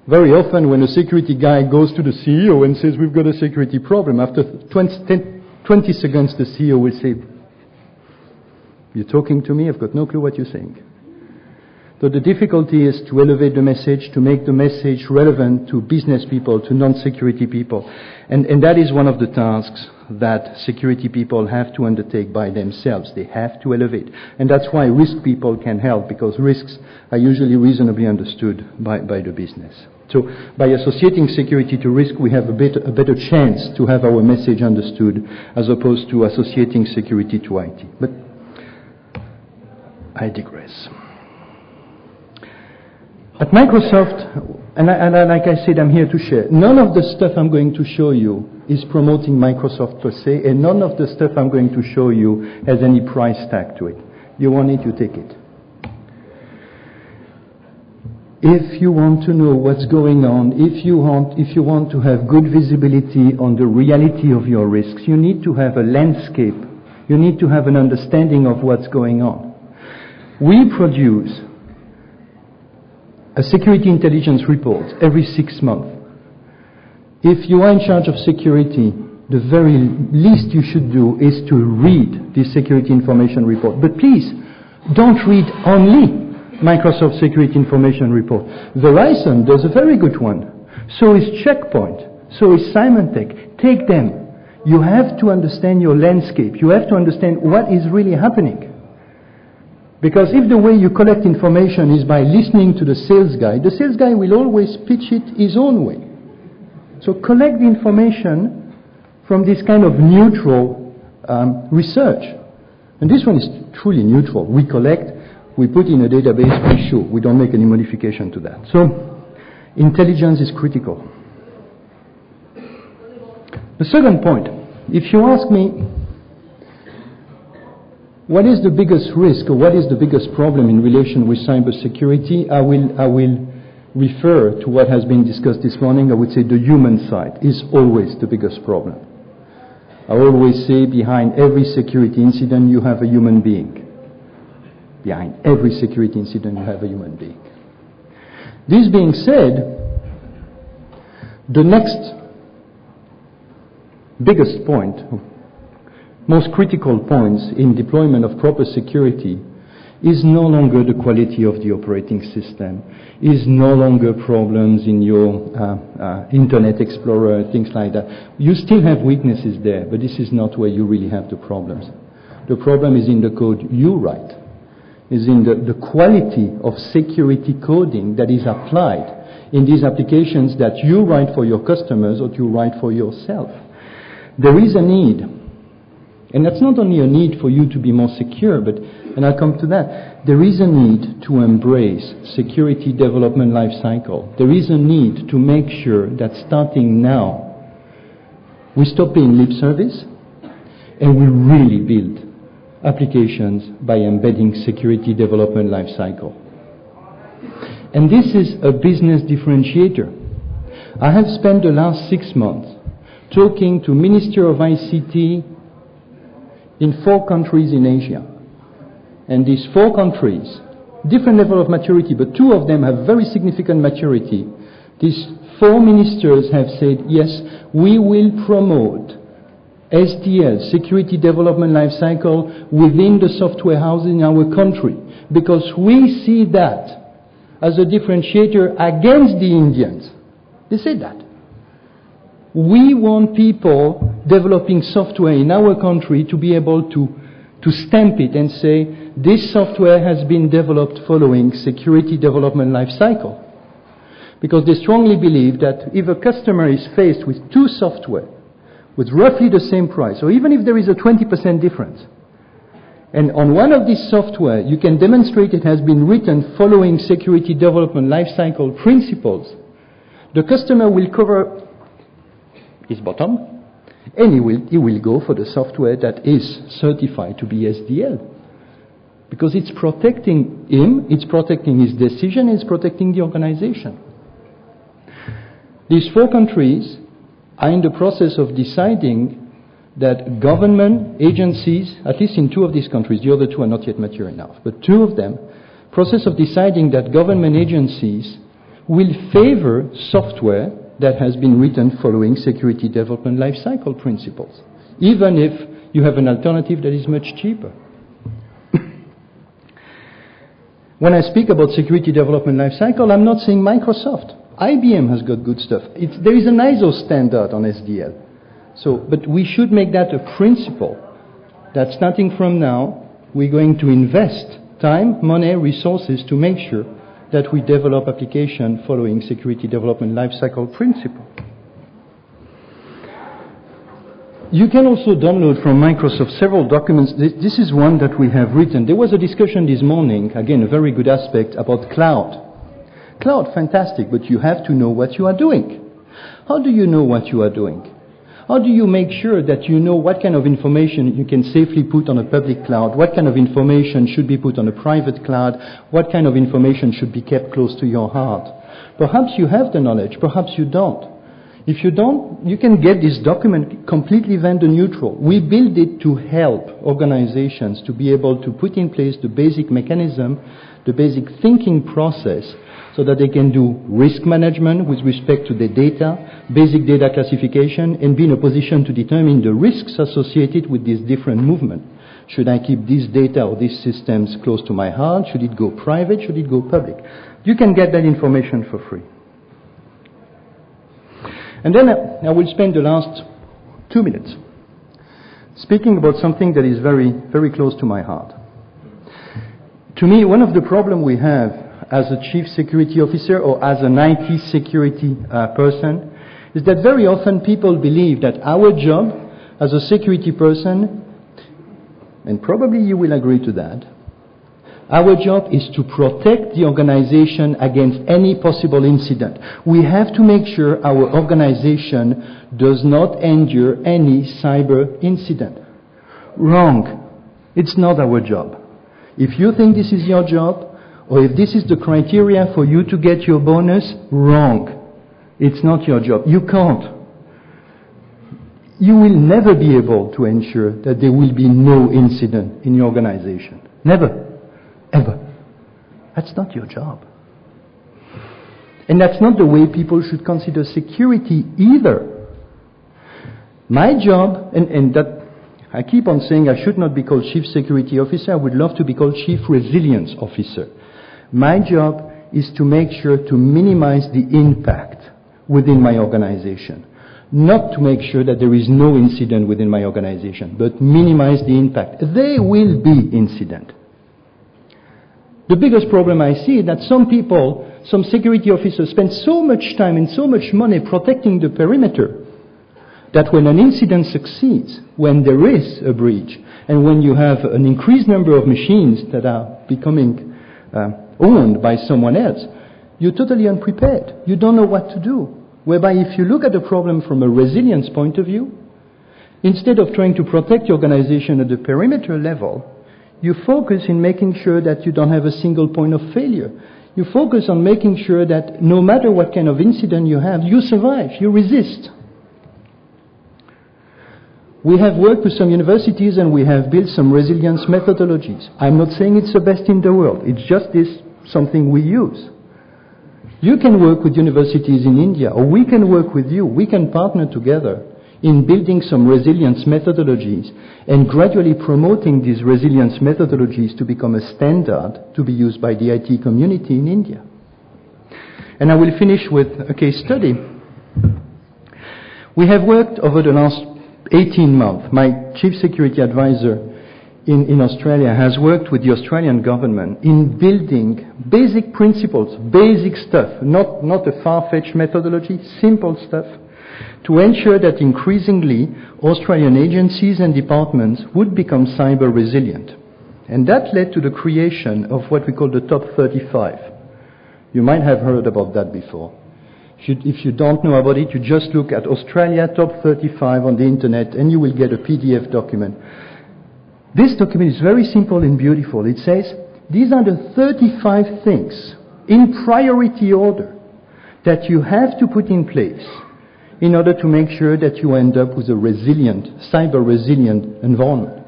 Very often when a security guy goes to the CEO and says, we've got a security problem, after 20 seconds the CEO will say, you're talking to me, I've got no clue what you're saying. So the difficulty is to elevate the message, to make the message relevant to business people, to non-security people. And that is one of the tasks that security people have to undertake by themselves. They have to elevate. And that's why risk people can help, because risks are usually reasonably understood by the business. So by associating security to risk, we have a better chance to have our message understood as opposed to associating security to IT. But I digress. At Microsoft, and like I said, I'm here to share. None of the stuff I'm going to show you is promoting Microsoft per se, and none of the stuff I'm going to show you has any price tag to it. You want it, you take it. If you want to know what's going on, if you want to have good visibility on the reality of your risks, you need to have a landscape. You need to have an understanding of what's going on. We produce a security intelligence report every 6 months. If you are in charge of security, the very least you should do is to read this security information report. But please, don't read only Microsoft Security Information Report. Verizon does a very good one. So is Checkpoint. So is Symantec. Take them. You have to understand your landscape. You have to understand what is really happening. Because if the way you collect information is by listening to the sales guy will always pitch it his own way. So collect the information from this kind of neutral research. And this one is truly neutral. We collect, we put in a database, we show. We don't make any modification to that. So intelligence is critical. The second point, if you ask me, what is the biggest risk or what is the biggest problem in relation with cybersecurity? I will refer to what has been discussed this morning. I would say the human side is always the biggest problem. I always say behind every security incident you have a human being. Behind every security incident you have a human being. This being said, the next biggest point, most critical points in deployment of proper security is no longer the quality of the operating system, is no longer problems in your Internet Explorer, things like that. You still have weaknesses there, but this is not where you really have the problems. The problem is in the code you write, is in the quality of security coding that is applied in these applications that you write for your customers or you write for yourself. There is a need. And that's not only a need for you to be more secure, but, and I'll come to that, there is a need to embrace security development life cycle. There is a need to make sure that starting now, we stop paying lip service and we really build applications by embedding security development life cycle. And this is a business differentiator. I have spent the last 6 months talking to Minister of ICT in 4 countries in Asia. And these 4 countries, different level of maturity, but 2 of them have very significant maturity. These 4 ministers have said, yes, we will promote SDL, Security Development Lifecycle, within the software house in our country, because we see that as a differentiator against the Indians. They said that. We want people developing software in our country to be able to stamp it and say, this software has been developed following security development life cycle. Because they strongly believe that if a customer is faced with 2 software with roughly the same price, or even if there is a 20% difference, and on one of these software you can demonstrate it has been written following security development life cycle principles, the customer will cover his bottom, and he will go for the software that is certified to be SDL. Because it's protecting him, it's protecting his decision, it's protecting the organization. These 4 countries are in the process of deciding that government agencies, at least in 2 of these countries, the other 2 are not yet mature enough, but 2 of them, process of deciding that government agencies will favor software that has been written following security development life cycle principles, even if you have an alternative that is much cheaper. When I speak about security development lifecycle, I'm not saying Microsoft. IBM has got good stuff. There is an ISO standard on SDL. But we should make that a principle that starting from now, we're going to invest time, money, resources to make sure that we develop application following security development lifecycle principle. You can also download from Microsoft several documents. This is one that we have written. There was a discussion this morning, again, a very good aspect about cloud. Cloud, fantastic, but you have to know what you are doing. How do you know what you are doing? How do you make sure that you know what kind of information you can safely put on a public cloud? What kind of information should be put on a private cloud? What kind of information should be kept close to your heart? Perhaps you have the knowledge, perhaps you don't. If you don't, you can get this document completely vendor neutral. We build it to help organizations to be able to put in place the basic mechanism, the basic thinking process, so that they can do risk management with respect to the data, basic data classification, and be in a position to determine the risks associated with this different movement. Should I keep this data or these systems close to my heart? Should it go private? Should it go public? You can get that information for free. And then I will spend the last 2 minutes speaking about something that is very, very close to my heart. To me, one of the problems we have as a chief security officer or as an IT security person is that very often people believe that our job as a security person, and probably you will agree to that, our job is to protect the organization against any possible incident. We have to make sure our organization does not endure any cyber incident. Wrong. It's not our job. If you think this is your job, or if this is the criteria for you to get your bonus, wrong. It's not your job. You can't. You will never be able to ensure that there will be no incident in your organization. Never. Ever. That's not your job. And that's not the way people should consider security either. My job, and that I keep on saying I should not be called Chief Security Officer, I would love to be called Chief Resilience Officer. My job is to make sure to minimize the impact within my organization. Not to make sure that there is no incident within my organization, but minimize the impact. There will be incident. The biggest problem I see is that some people, some security officers spend so much time and so much money protecting the perimeter that when an incident succeeds, when there is a breach, and when you have an increased number of machines that are becoming owned by someone else, you're totally unprepared. You don't know what to do. Whereby if you look at the problem from a resilience point of view, instead of trying to protect your organization at the perimeter level, you focus in making sure that you don't have a single point of failure. You focus on making sure that no matter what kind of incident you have, you survive, you resist. We have worked with some universities and we have built some resilience methodologies. I'm not saying it's the best in the world. It's just something we use. You can work with universities in India, or we can work with you. We can partner together in building some resilience methodologies and gradually promoting these resilience methodologies to become a standard to be used by the IT community in India. And I will finish with a case study. We have worked over the last 18 months. My chief security advisor in Australia has worked with the Australian government in building basic principles, basic stuff, not a far-fetched methodology, simple stuff, to ensure that increasingly Australian agencies and departments would become cyber resilient. And that led to the creation of what we call the Top 35. You might have heard about that before. If you don't know about it, you just look at Australia Top 35 on the internet and you will get a PDF document. This document is very simple and beautiful. It says, these are the 35 things in priority order that you have to put in place in order to make sure that you end up with a resilient, cyber resilient environment.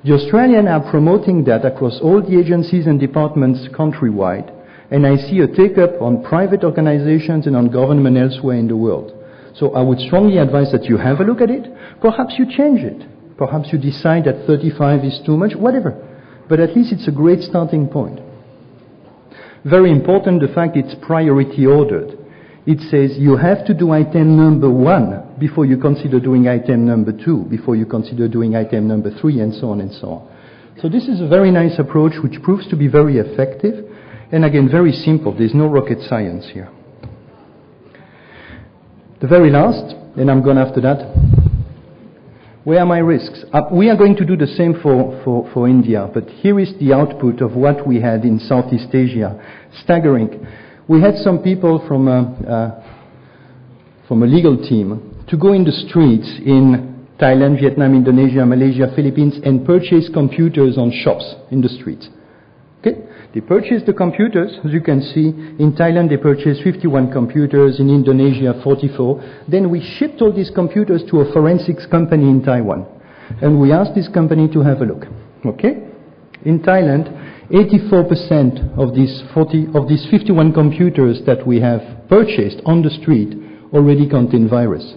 The Australians are promoting that across all the agencies and departments countrywide, and I see a take-up on private organizations and on government elsewhere in the world. So I would strongly advise that you have a look at it. Perhaps you change it. Perhaps you decide that 35 is too much, whatever. But at least it's a great starting point. Very important, the fact it's priority ordered. It says you have to do item number 1 before you consider doing item number 2, before you consider doing item number 3, and so on and so on. So this is a very nice approach which proves to be very effective, and again, very simple. There's no rocket science here. The very last, and I'm going after that. Where are my risks? We are going to do the same for India, but here is the output of what we had in Southeast Asia. Staggering. We had some people from a legal team to go in the streets in Thailand, Vietnam, Indonesia, Malaysia, Philippines, and purchase computers on shops in the streets. Okay? They purchased the computers, as you can see. In Thailand, they purchased 51 computers. In Indonesia, 44. Then we shipped all these computers to a forensics company in Taiwan. And we asked this company to have a look. Okay? In Thailand, 84% of these 51 computers that we have purchased on the street already contain virus.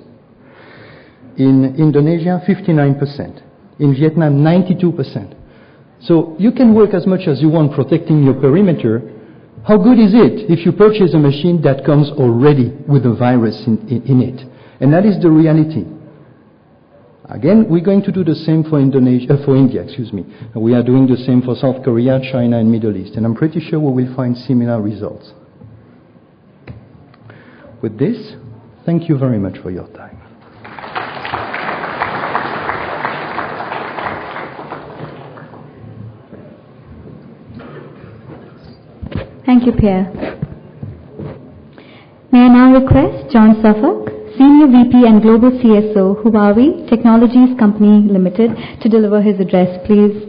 In Indonesia, 59%. In Vietnam, 92%. So you can work as much as you want protecting your perimeter. How good is it if you purchase a machine that comes already with a virus in it? And that is the reality. Again, we're going to do the same for India. We are doing the same for South Korea, China, and Middle East. And I'm pretty sure we will find similar results. With this, thank you very much for your time. Thank you, Pierre. May I now request John Suffolk, Senior VP and Global CSO, Huawei Technologies Company Limited, to deliver his address, please.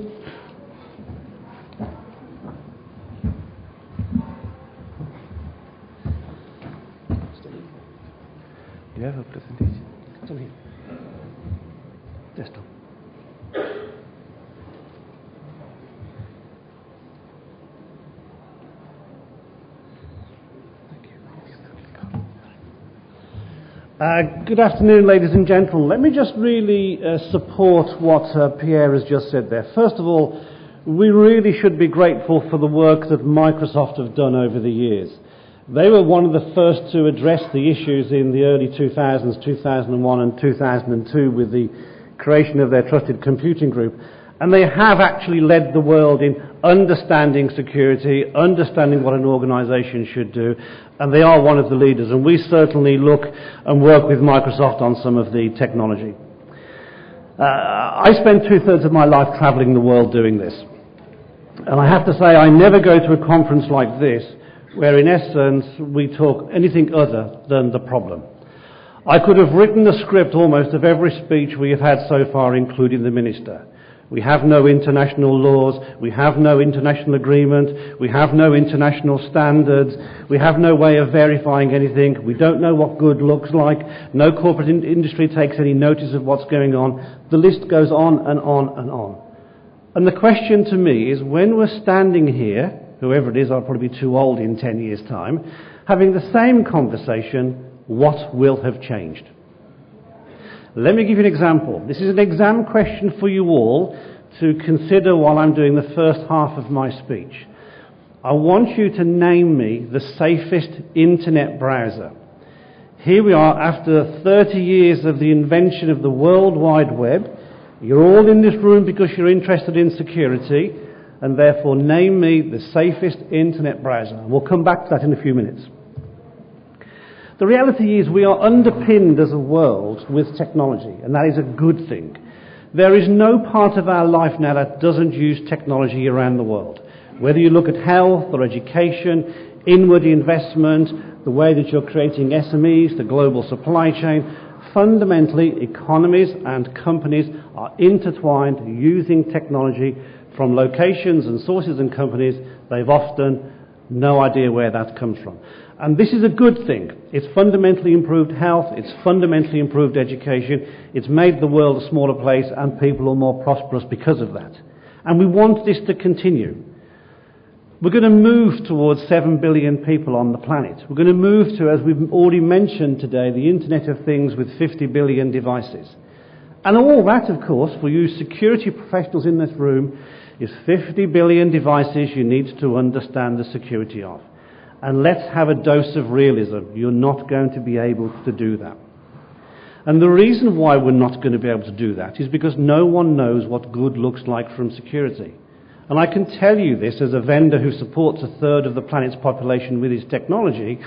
Do you have a presentation? It's on here. Desktop. Good afternoon, ladies and gentlemen. Let me just really support what Pierre has just said there. First of all, we really should be grateful for the work that Microsoft have done over the years. They were one of the first to address the issues in the early 2000s, 2001 and 2002 with the creation of their Trusted Computing Group. And they have actually led the world in understanding security, understanding what an organization should do, and they are one of the leaders. And we certainly look and work with Microsoft on some of the technology. I spend 2/3 of my life traveling the world doing this. And I have to say, I never go to a conference like this, where in essence we talk anything other than the problem. I could have written a script almost of every speech we have had so far, including the minister. We have no international laws, we have no international agreement, we have no international standards, we have no way of verifying anything, we don't know what good looks like, no corporate industry takes any notice of what's going on. The list goes on and on and on. And the question to me is, when we're standing here, whoever it is, I'll probably be too old in 10 years' time, having the same conversation, what will have changed? Let me give you an example. This is an exam question for you all to consider while I'm doing the first half of my speech. I want you to name me the safest internet browser. Here we are after 30 years of the invention of the World Wide Web. You're all in this room because you're interested in security, and therefore name me the safest internet browser. We'll come back to that in a few minutes. The reality is we are underpinned as a world with technology, and that is a good thing. There is no part of our life now that doesn't use technology around the world. Whether you look at health or education, inward investment, the way that you're creating SMEs, the global supply chain, fundamentally economies and companies are intertwined using technology from locations and sources and companies they've often no idea where that comes from. And this is a good thing. It's fundamentally improved health, it's fundamentally improved education, it's made the world a smaller place and people are more prosperous because of that. And we want this to continue. We're going to move towards 7 billion people on the planet. We're going to move to, as we've already mentioned today, the Internet of Things with 50 billion devices. And all that, of course, for you security professionals in this room, is 50 billion devices you need to understand the security of. And let's have a dose of realism. You're not going to be able to do that. And the reason why we're not going to be able to do that is because no one knows what good looks like from security. And I can tell you this as a vendor who supports a third of the planet's population with his technology,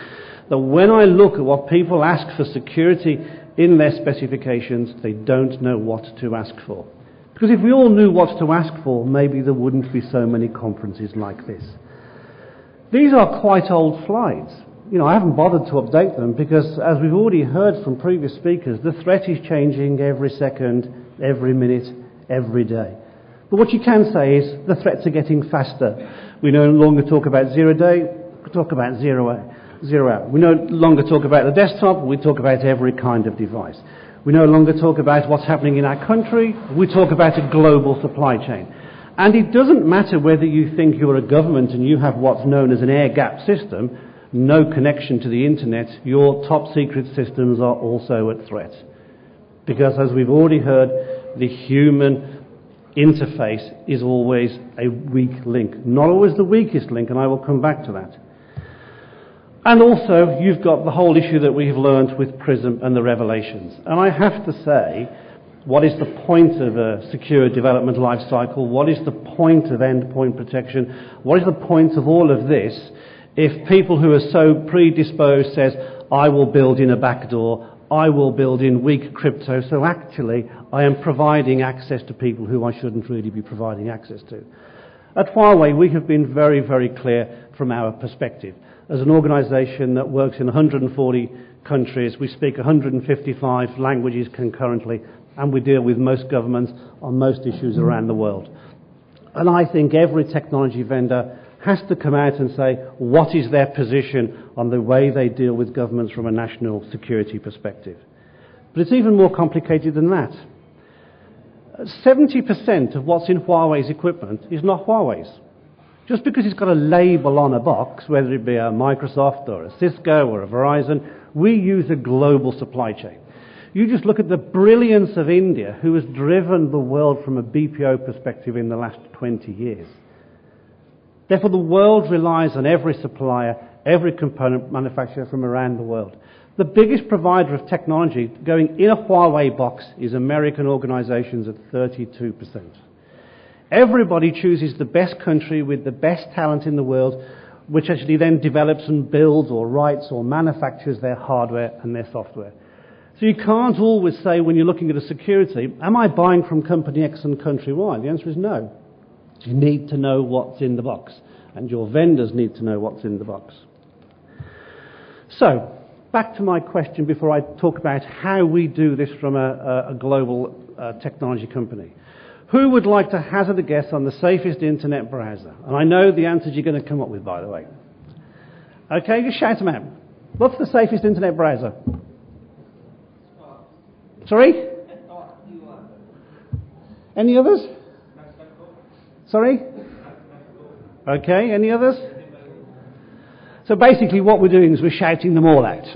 that when I look at what people ask for security in their specifications, they don't know what to ask for. Because if we all knew what to ask for, maybe there wouldn't be so many conferences like this. These are quite old slides. You know, I haven't bothered to update them because, as we've already heard from previous speakers, the threat is changing every second, every minute, every day. But what you can say is the threats are getting faster. We no longer talk about 0 day, we talk about 0 hour. We no longer talk about the desktop, we talk about every kind of device. We no longer talk about what's happening in our country, we talk about a global supply chain. And it doesn't matter whether you think you're a government and you have what's known as an air-gap system, no connection to the internet, your top secret systems are also at threat. Because as we've already heard, the human interface is always a weak link. Not always the weakest link, and I will come back to that. And also, you've got the whole issue that we've learned with PRISM and the revelations. And I have to say, what is the point of a secure development life cycle? What is the point of endpoint protection? What is the point of all of this if people who are so predisposed says, I will build in a backdoor, I will build in weak crypto, so actually I am providing access to people who I shouldn't really be providing access to. At Huawei, we have been very, very clear from our perspective. As an organisation that works in 140 countries, we speak 155 languages concurrently, and we deal with most governments on most issues around the world. And I think every technology vendor has to come out and say what is their position on the way they deal with governments from a national security perspective. But it's even more complicated than that. 70% of what's in Huawei's equipment is not Huawei's. Just because it's got a label on a box, whether it be a Microsoft or a Cisco or a Verizon, we use a global supply chain. You just look at the brilliance of India, who has driven the world from a BPO perspective in the last 20 years. Therefore, the world relies on every supplier, every component manufacturer from around the world. The biggest provider of technology going in a Huawei box is American organizations at 32%. Everybody chooses the best country with the best talent in the world, which actually then develops and builds or writes or manufactures their hardware and their software. So you can't always say when you're looking at a security, am I buying from company X and country Y? The answer is no. You need to know what's in the box, and your vendors need to know what's in the box. So, back to my question before I talk about how we do this from a global technology company. Who would like to hazard a guess on the safest internet browser? And I know the answers you're going to come up with, by the way. Okay, just shout them out. What's the safest internet browser? Sorry? Any others? Sorry? Okay, any others? So basically what we're doing is we're shouting them all out.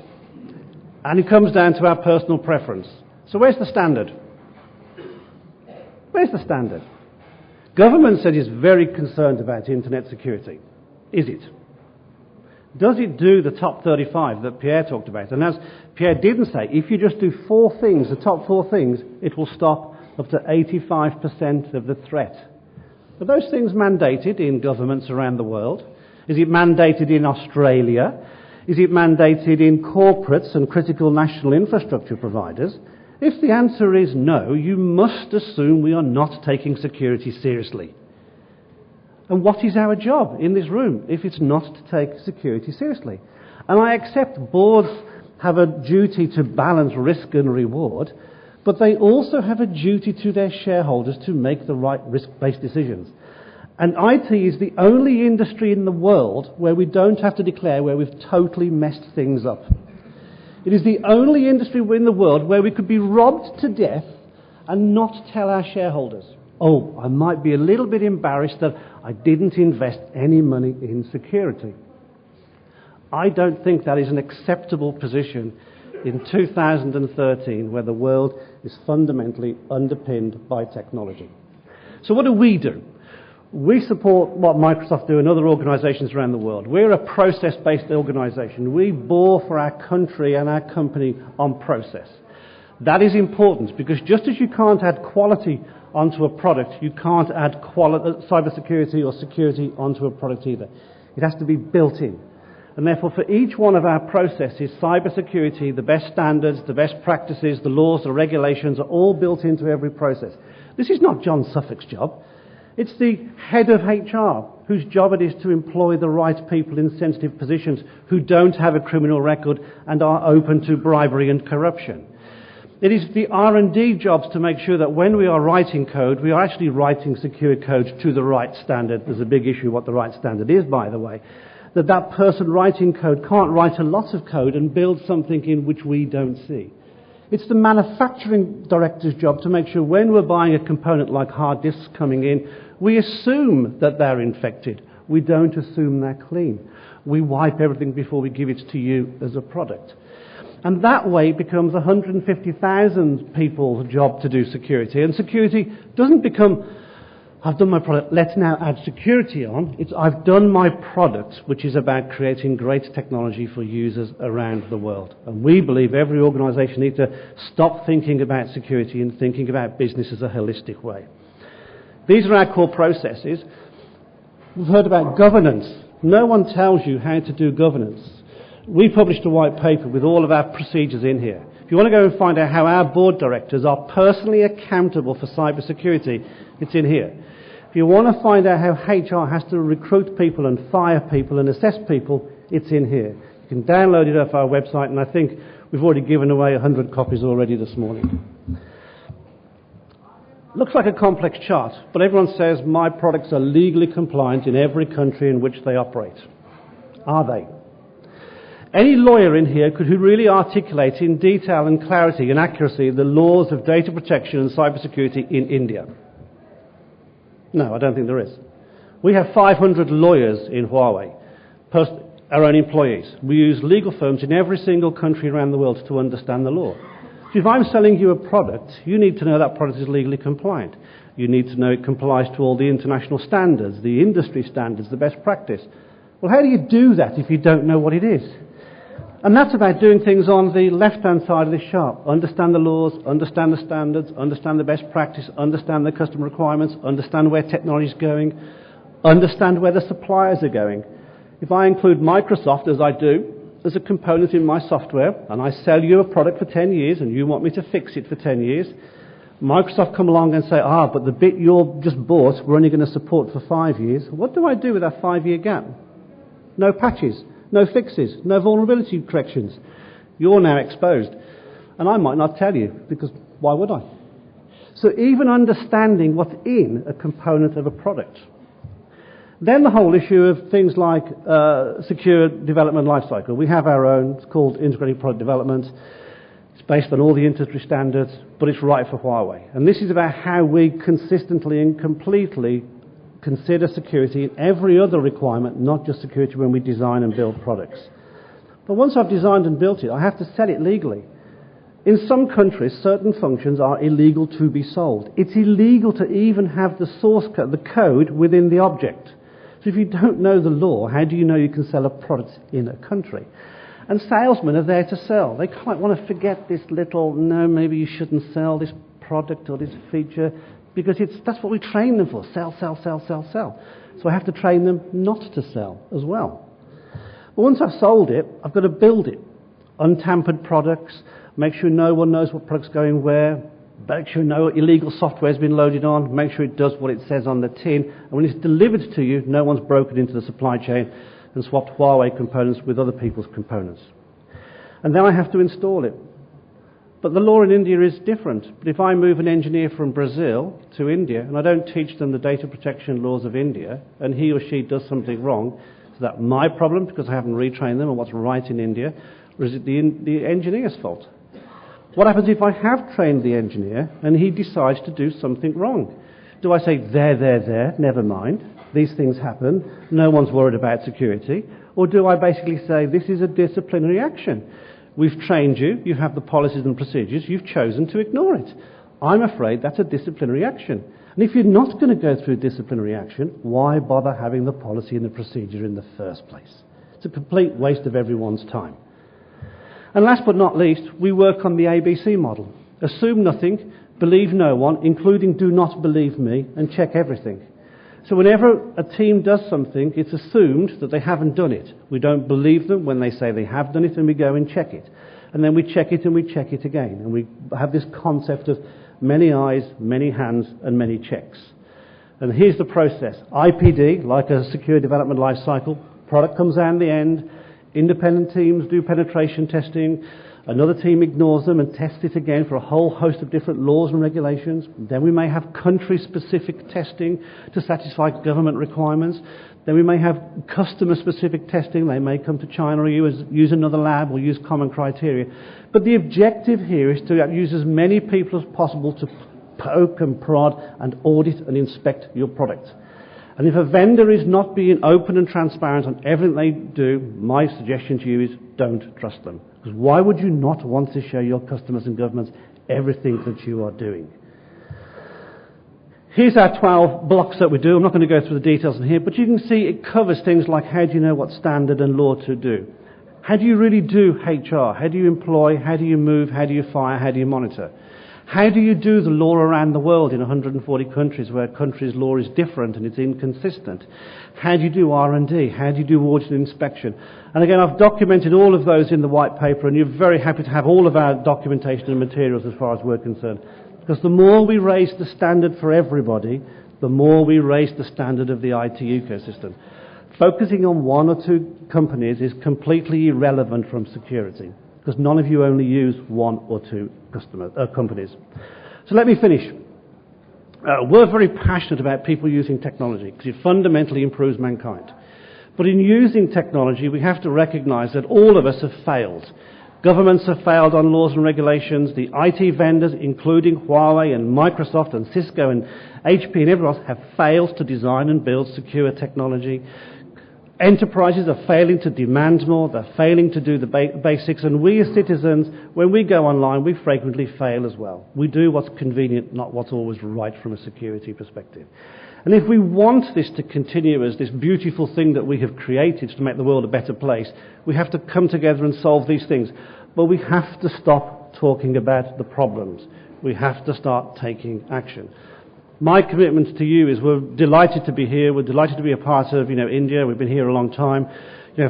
And it comes down to our personal preference. So where's the standard? Where's the standard? Government said it's very concerned about internet security. Is it? Does it do the top 35 that Pierre talked about? And as Pierre didn't say, if you just do 4 things, the top 4 things, it will stop up to 85% of the threat. Are those things mandated in governments around the world? Is it mandated in Australia? Is it mandated in corporates and critical national infrastructure providers? If the answer is no, you must assume we are not taking security seriously. And what is our job in this room if it's not to take security seriously? And I accept boards have a duty to balance risk and reward, but they also have a duty to their shareholders to make the right risk-based decisions. And IT is the only industry in the world where we don't have to declare where we've totally messed things up. It is the only industry in the world where we could be robbed to death and not tell our shareholders, oh, I might be a little bit embarrassed that I didn't invest any money in security. I don't think that is an acceptable position in 2013 where the world is fundamentally underpinned by technology. So what do? We support what Microsoft do and other organisations around the world. We're a process-based organisation. We bore for our country and our company on process. That is important because just as you can't add quality onto a product, you can't add cybersecurity or security onto a product either. It has to be built in. And therefore, for each one of our processes, cybersecurity, the best standards, the best practices, the laws, the regulations are all built into every process. This is not John Suffolk's job. It's the head of HR whose job it is to employ the right people in sensitive positions who don't have a criminal record and are open to bribery and corruption. It is the R&D jobs to make sure that when we are writing code, we are actually writing secure code to the right standard. There's a big issue what the right standard is, by the way. That person writing code can't write a lot of code and build something in which we don't see. It's the manufacturing director's job to make sure when we're buying a component like hard disks coming in, we assume that they're infected. We don't assume they're clean. We wipe everything before we give it to you as a product. And that way it becomes 150,000 people's job to do security. And security doesn't become, I've done my product, let's now add security on. It's I've done my product, which is about creating great technology for users around the world. And we believe every organisation needs to stop thinking about security and thinking about business as a holistic way. These are our core processes. We've heard about governance. No one tells you how to do governance. We published a white paper with all of our procedures in here. If you want to go and find out how our board directors are personally accountable for cybersecurity, it's in here. If you want to find out how HR has to recruit people and fire people and assess people, it's in here. You can download it off our website, and I think we've already given away 100 copies already this morning. Looks like a complex chart, but everyone says my products are legally compliant in every country in which they operate. Are they? Any lawyer in here could really articulate in detail and clarity and accuracy the laws of data protection and cybersecurity in India? No, I don't think there is. We have 500 lawyers in Huawei, our own employees. We use legal firms in every single country around the world to understand the law. So if I'm selling you a product, you need to know that product is legally compliant. You need to know it complies to all the international standards, the industry standards, the best practice. Well, how do you do that if you don't know what it is? And that's about doing things on the left-hand side of this chart. Understand the laws, understand the standards, understand the best practice, understand the customer requirements, understand where technology is going, understand where the suppliers are going. If I include Microsoft, as I do, as a component in my software, and I sell you a product for 10 years and you want me to fix it for 10 years, Microsoft come along and say, but the bit you just bought, we're only going to support for 5 years. What do I do with that 5-year gap? No patches. No fixes, no vulnerability corrections. You're now exposed. And I might not tell you, because why would I? So even understanding what's in a component of a product. Then the whole issue of things like secure development lifecycle. We have our own, it's called Integrated Product Development. It's based on all the industry standards, but it's right for Huawei. And this is about how we consistently and completely consider security in every other requirement, not just security when we design and build products. But once I've designed and built it, I have to sell it legally. In some countries, certain functions are illegal to be sold. It's illegal to even have the source code, the code, within the object. So if you don't know the law, how do you know you can sell a product in a country? And salesmen are there to sell. They quite want to forget this little, no, maybe you shouldn't sell this product or this feature, because that's what we train them for. Sell, sell, sell, sell, sell. So I have to train them not to sell as well. But once I've sold it, I've got to build it. Untampered products, make sure no one knows what product's going where, make sure no illegal software has been loaded on, make sure it does what it says on the tin, and when it's delivered to you, no one's broken into the supply chain and swapped Huawei components with other people's components. And then I have to install it. But the law in India is different. But if I move an engineer from Brazil to India, and I don't teach them the data protection laws of India, and he or she does something wrong, is that my problem because I haven't retrained them on what's right in India, or is it the engineer's fault? What happens if I have trained the engineer and he decides to do something wrong? Do I say, there, never mind, these things happen, no one's worried about security? Or do I basically say, this is a disciplinary action? We've trained you, you have the policies and procedures, you've chosen to ignore it. I'm afraid that's a disciplinary action. And if you're not going to go through disciplinary action, why bother having the policy and the procedure in the first place? It's a complete waste of everyone's time. And last but not least, we work on the ABC model. Assume nothing, believe no one, including do not believe me, and check everything. So whenever a team does something, it's assumed that they haven't done it. We don't believe them when they say they have done it, and we go and check it. And then we check it and we check it again. And we have this concept of many eyes, many hands, and many checks. And here's the process. IPD, like a secure development life cycle, product comes out in the end, independent teams do penetration testing, another team ignores them and tests it again for a whole host of different laws and regulations. Then we may have country-specific testing to satisfy government requirements. Then we may have customer-specific testing. They may come to China or use another lab or use common criteria. But the objective here is to use as many people as possible to poke and prod and audit and inspect your product. And if a vendor is not being open and transparent on everything they do, my suggestion to you is don't trust them. Because why would you not want to show your customers and governments everything that you are doing? Here's our 12 blocks that we do. I'm not going to go through the details in here, but you can see it covers things like how do you know what standard and law to do? How do you really do HR? How do you employ? How do you move? How do you fire? How do you monitor? How do you do the law around the world in 140 countries where a country's law is different and it's inconsistent? How do you do R&D? How do you do audit and inspection? And again, I've documented all of those in the white paper, and you're very happy to have all of our documentation and materials as far as we're concerned. Because the more we raise the standard for everybody, the more we raise the standard of the IT ecosystem. Focusing on one or two companies is completely irrelevant from security, because none of you only use one or two companies. So let me finish. We're very passionate about people using technology because it fundamentally improves mankind. But in using technology, we have to recognize that all of us have failed. Governments have failed on laws and regulations. The IT vendors, including Huawei and Microsoft and Cisco and HP and everyone else, have failed to design and build secure technology. Enterprises are failing to demand more, they're failing to do the basics, and we as citizens, when we go online, we frequently fail as well. We do what's convenient, not what's always right from a security perspective. And if we want this to continue as this beautiful thing that we have created to make the world a better place, we have to come together and solve these things. But we have to stop talking about the problems. We have to start taking action. My commitment to you is we're delighted to be here. We're delighted to be a part of, India. We've been here a long time.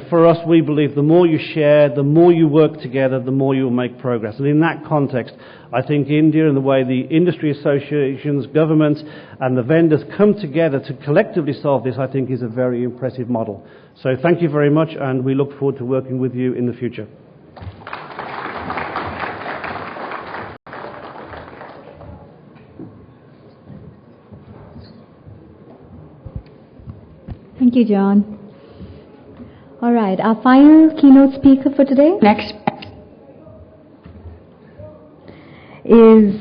For us, we believe the more you share, the more you work together, the more you'll make progress. And in that context, I think India and the way the industry associations, governments, and the vendors come together to collectively solve this, I think is a very impressive model. So thank you very much, and we look forward to working with you in the future. Thank you, John. All right, our final keynote speaker for today Next is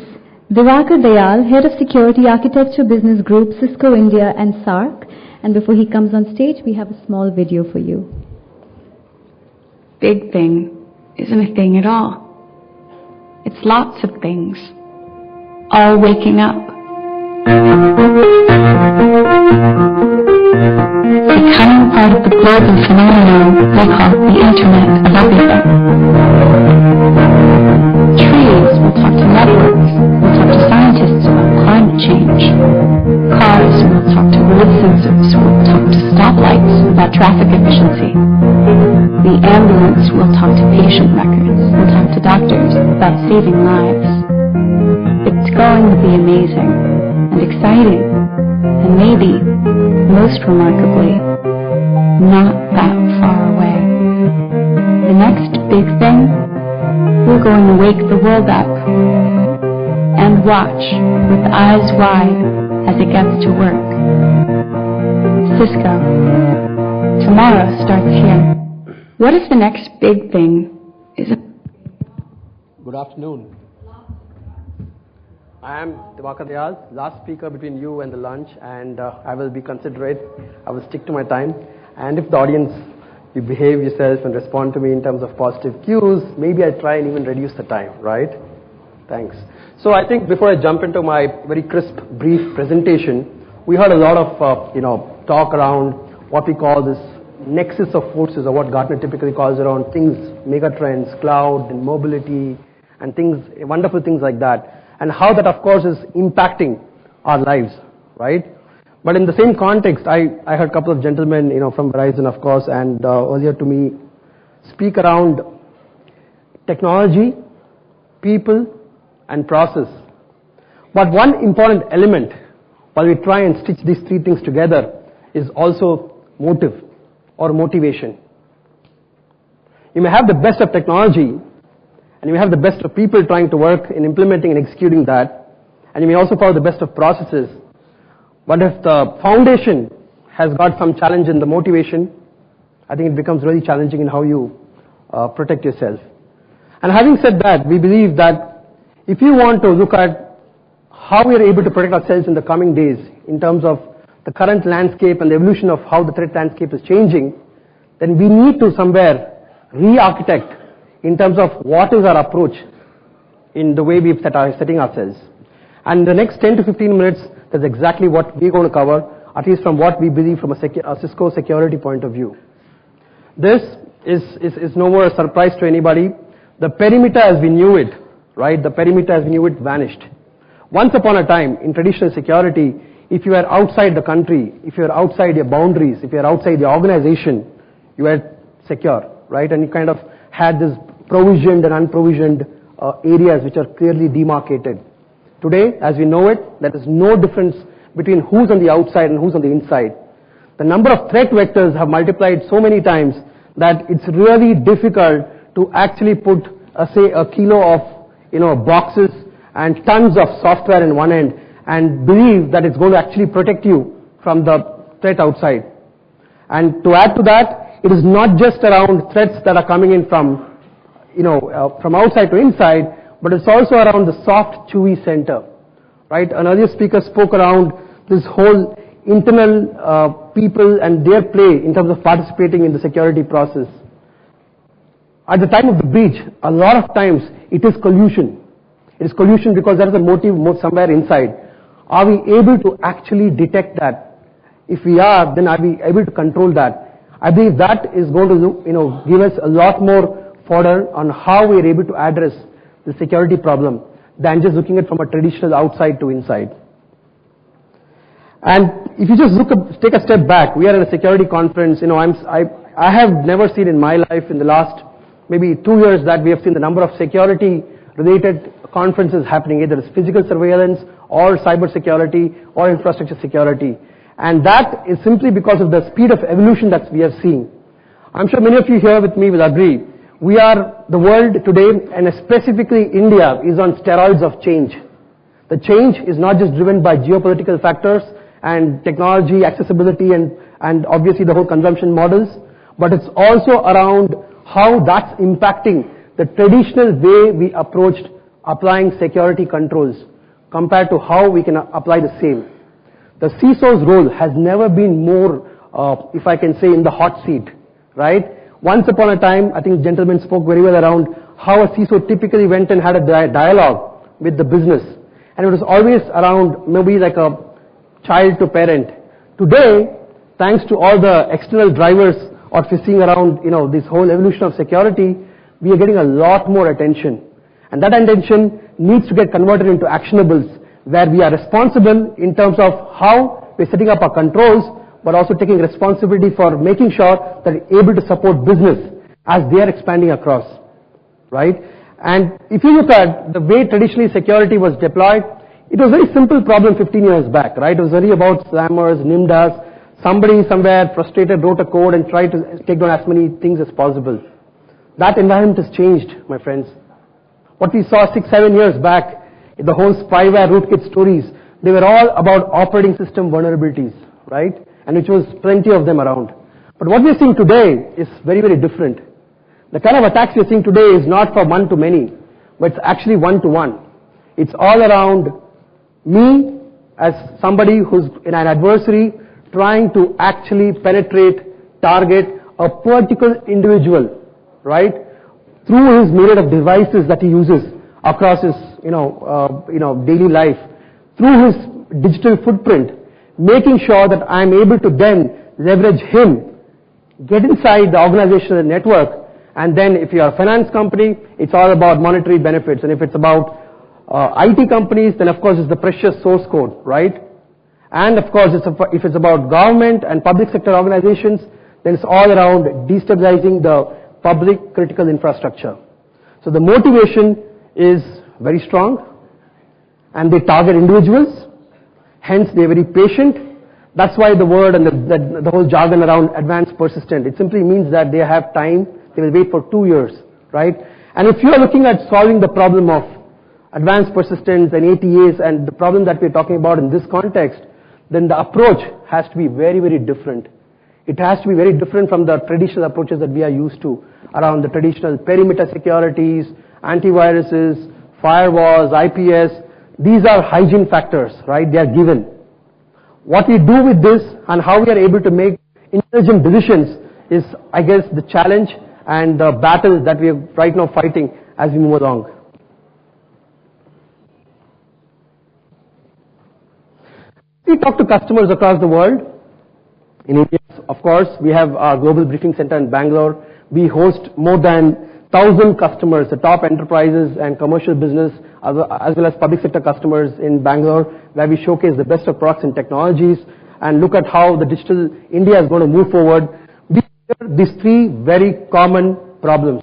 Diwakar Dayal, Head of Security Architecture Business Group, Cisco India and SAARC. And before he comes on stage, we have a small video for you. big thing isn't a thing at all. It's lots of things, all waking up. Becoming part of the global phenomenon we call the Internet of Everything. Trees will talk to networks, will talk to scientists about climate change. Cars will talk to road sensors, will talk to stoplights about traffic efficiency. The ambulance will talk to patient records, will talk to doctors about saving lives. It's going to be amazing and exciting, and maybe, most remarkably, not that far away. The next big thing, we're going to wake the world up and watch with eyes wide as it gets to work. Cisco, tomorrow starts here. What if the next big thing is a... Good afternoon. I am Diwakar Dayal, last speaker between you and the lunch, and I will be considerate. I will stick to my time. And if the audience, you behave yourself and respond to me in terms of positive cues, maybe I try and even reduce the time, right? Thanks. So I think before I jump into my very crisp, brief presentation, we heard a lot of, talk around what we call this nexus of forces, or what Gartner typically calls around things, megatrends, cloud and mobility, and things, wonderful things like that, and how that, of course, is impacting our lives, right? But in the same context, I heard a couple of gentlemen, from Verizon, of course, and earlier to me, speak around technology, people, and process. But one important element, while we try and stitch these three things together, is also motive or motivation. You may have the best of technology, and you may have the best of people trying to work in implementing and executing that, and you may also follow the best of processes. But if the foundation has got some challenge in the motivation, I think it becomes really challenging in how you protect yourself. And having said that, we believe that if you want to look at how we are able to protect ourselves in the coming days in terms of the current landscape and the evolution of how the threat landscape is changing, then we need to somewhere re-architect in terms of what is our approach in the way we've setting ourselves. And in the next 10 to 15 minutes, that's exactly what we're going to cover, at least from what we believe from a Cisco security point of view. This is no more a surprise to anybody. The perimeter as we knew it, right? The perimeter as we knew it vanished. Once upon a time, in traditional security, if you are outside the country, if you are outside your boundaries, if you are outside the organization, you were secure, right? And you kind of had this provisioned and unprovisioned areas which are clearly demarcated. Today, as we know it, there is no difference between who's on the outside and who's on the inside. The number of threat vectors have multiplied so many times that it's really difficult to actually put, say, a kilo of, boxes and tons of software in one end and believe that it's going to actually protect you from the threat outside. And to add to that, it is not just around threats that are coming in from, from outside to inside, but it's also around the soft, chewy center, right? An earlier speaker spoke around this whole internal people and their play in terms of participating in the security process. At the time of the breach, a lot of times it is collusion. It is collusion because there is a motive somewhere inside. Are we able to actually detect that? If we are, then are we able to control that? I believe that is going to, give us a lot more fodder on how we are able to address the security problem than just looking at from a traditional outside to inside. And if you just take a step back, we are at a security conference. I have never seen in my life in the last maybe 2 years that we have seen the number of security related conferences happening, either it's physical surveillance or cyber security or infrastructure security. And that is simply because of the speed of evolution that we have seen. I'm sure many of you here with me will agree. The world today, and specifically India, is on steroids of change. The change is not just driven by geopolitical factors and technology, accessibility, and obviously the whole consumption models, but it's also around how that's impacting the traditional way we approached applying security controls compared to how we can apply the same. The CISO's role has never been more, if I can say, in the hot seat, right? Once upon a time, I think gentlemen spoke very well around how a CISO typically went and had a dialogue with the business. And it was always around maybe like a child to parent. Today, thanks to all the external drivers or seeing around, this whole evolution of security, we are getting a lot more attention. And that attention needs to get converted into actionables where we are responsible in terms of how we're setting up our controls, but also taking responsibility for making sure that we're able to support business as they are expanding across, right? And if you look at the way traditionally security was deployed, it was a very simple problem 15 years back, right? It was really about slammers, nimdas. Somebody somewhere frustrated wrote a code and tried to take down as many things as possible. That environment has changed, my friends. What we saw 6-7 years back, the whole spyware rootkit stories, they were all about operating system vulnerabilities, right? And which was plenty of them around. But what we're seeing today is very, very different. The kind of attacks we're seeing today is not for one to many, but it's actually one to one. It's all around me as somebody who's in an adversary trying to actually penetrate, target a particular individual, right? Through his myriad of devices that he uses across his, daily life through his digital footprint, making sure that I'm able to then leverage him, get inside the organizational network, and then if you're a finance company, it's all about monetary benefits. And if it's about IT companies, then of course it's the precious source code, right? And of course, if it's about government and public sector organizations, then it's all around destabilizing the public critical infrastructure. So the motivation is very strong, and they target individuals, hence they're very patient. That's why the word and the whole jargon around advanced persistent, it simply means that they have time, they will wait for 2 years, right? And if you are looking at solving the problem of advanced persistence and ATAs and the problem that we're talking about in this context, then the approach has to be very, very different. It has to be very different from the traditional approaches that we are used to around the traditional perimeter securities, antiviruses, firewalls, IPS. These are hygiene factors, right? They are given. What we do with this and how we are able to make intelligent decisions is, I guess, the challenge and the battle that we are right now fighting as we move along. We talk to customers across the world. In India, of course, we have our global briefing center in Bangalore. We host more than 1,000 customers, the top enterprises and commercial business, as well as public sector customers in Bangalore, where we showcase the best of products and technologies and look at how the digital India is going to move forward. We hear these three very common problems.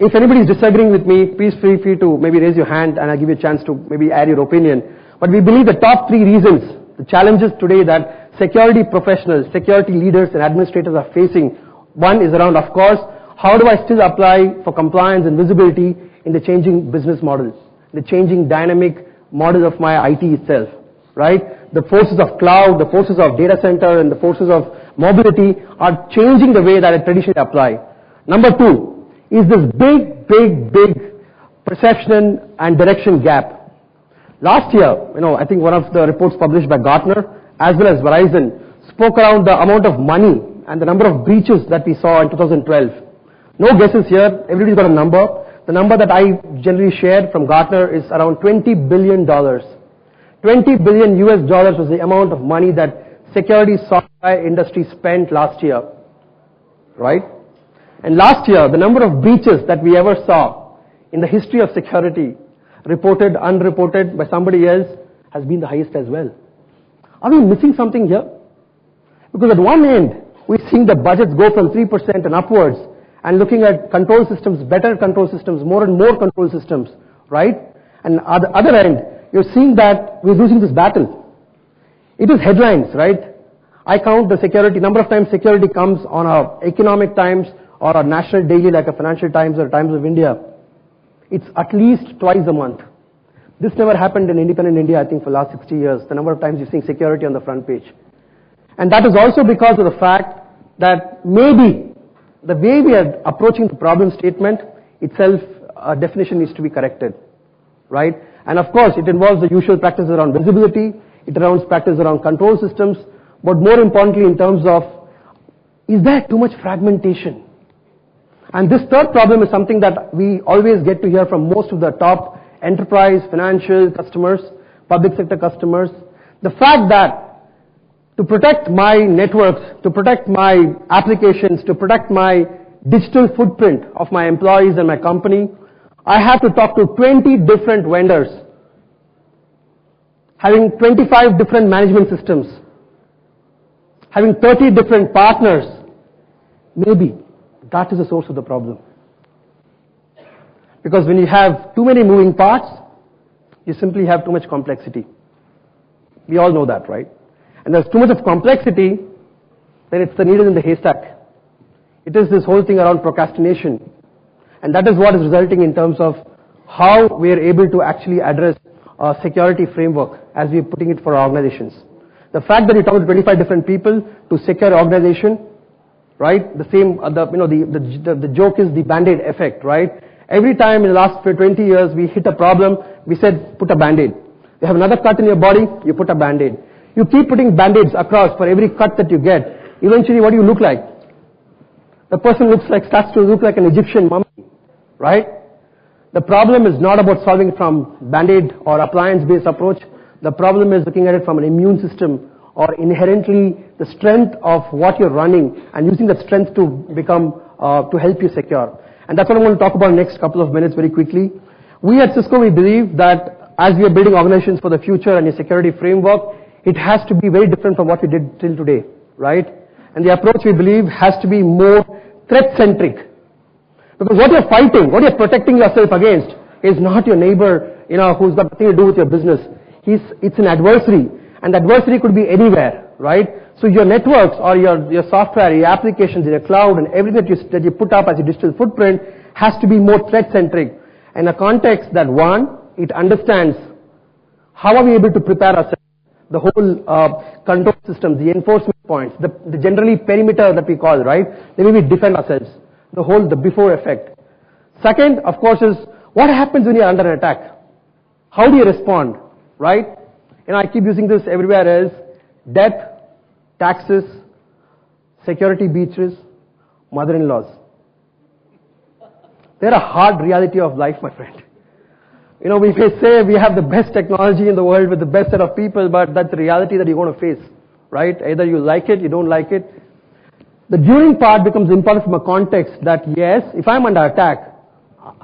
If anybody is disagreeing with me, please feel free to maybe raise your hand and I'll give you a chance to maybe add your opinion. But we believe the top three reasons, the challenges today that security professionals, security leaders and administrators are facing. One is around, of course, how do I still apply for compliance and visibility in the changing business models, the changing dynamic model of my IT itself, right? The forces of cloud, the forces of data center and the forces of mobility are changing the way that I traditionally apply. Number two is this big perception and direction gap. Last year, I think one of the reports published by Gartner as well as Verizon spoke around the amount of money and the number of breaches that we saw in 2012. No guesses here, everybody's got a number. The number that I generally shared from Gartner is around $20 billion. $20 billion US dollars was the amount of money that security software industry spent last year, right? And last year, the number of breaches that we ever saw in the history of security, reported, unreported by somebody else, has been the highest as well. Are we missing something here? Because at one end, we're seeing the budgets go from 3% and upwards, and looking at control systems, better control systems, more and more control systems, right? And at the other end, you're seeing that we're losing this battle. It is headlines, right? I count the security, number of times security comes on our Economic Times or a national daily like a Financial Times or Times of India. It's at least twice a month. This never happened in independent India, I think, for the last 60 years, the number of times you're seeing security on the front page. And that is also because of the fact that maybe the way we are approaching the problem statement itself, definition needs to be corrected, right? And of course, it involves the usual practices around visibility, it involves practice around control systems, but more importantly in terms of, is there too much fragmentation? And this third problem is something that we always get to hear from most of the top enterprise, financial customers, public sector customers. The fact that to protect my networks, to protect my applications, to protect my digital footprint of my employees and my company, I have to talk to 20 different vendors, having 25 different management systems, having 30 different partners. Maybe that is the source of the problem. Because when you have too many moving parts, you simply have too much complexity. We all know that, right? And there's too much of complexity, then it's the needle in the haystack. It is this whole thing around procrastination. And that is what is resulting in terms of how we are able to actually address a security framework as we are putting it for our organizations. The fact that you talk to 25 different people to secure organization, right? The same, the joke is the Band-Aid effect, right? Every time in the last 20 years we hit a problem, we said, put a Band-Aid. You have another cut in your body, you put a Band-Aid. You keep putting Band-Aids across for every cut that you get. Eventually, what do you look like? The person starts to look like an Egyptian mummy, right? The problem is not about solving it from Band-Aid or appliance-based approach. The problem is looking at it from an immune system or inherently the strength of what you're running and using that strength to become, to help you secure. And that's what I'm going to talk about in the next couple of minutes very quickly. We at Cisco, we believe that as we are building organizations for the future and a security framework, it has to be very different from what we did till today, right? And the approach we believe has to be more threat-centric. Because what you're fighting, what you're protecting yourself against is not your neighbor, who's got nothing to do with your business. It's an adversary, and the adversary could be anywhere, right? So your networks or your software, your applications, your cloud, and everything that you put up as a digital footprint has to be more threat-centric. In a context that one, it understands how are we able to prepare ourselves, the whole control systems, the enforcement points, the generally perimeter that we call, right? The way we defend ourselves, the before effect. Second, of course, is what happens when you're under attack? How do you respond, right? I keep using this everywhere as death, taxes, security breaches, mother-in-laws. They're a hard reality of life, my friend. We may say we have the best technology in the world with the best set of people, but that's the reality that you're going to face, right? Either you like it, you don't like it. The during part becomes important from a context that yes, if I'm under attack,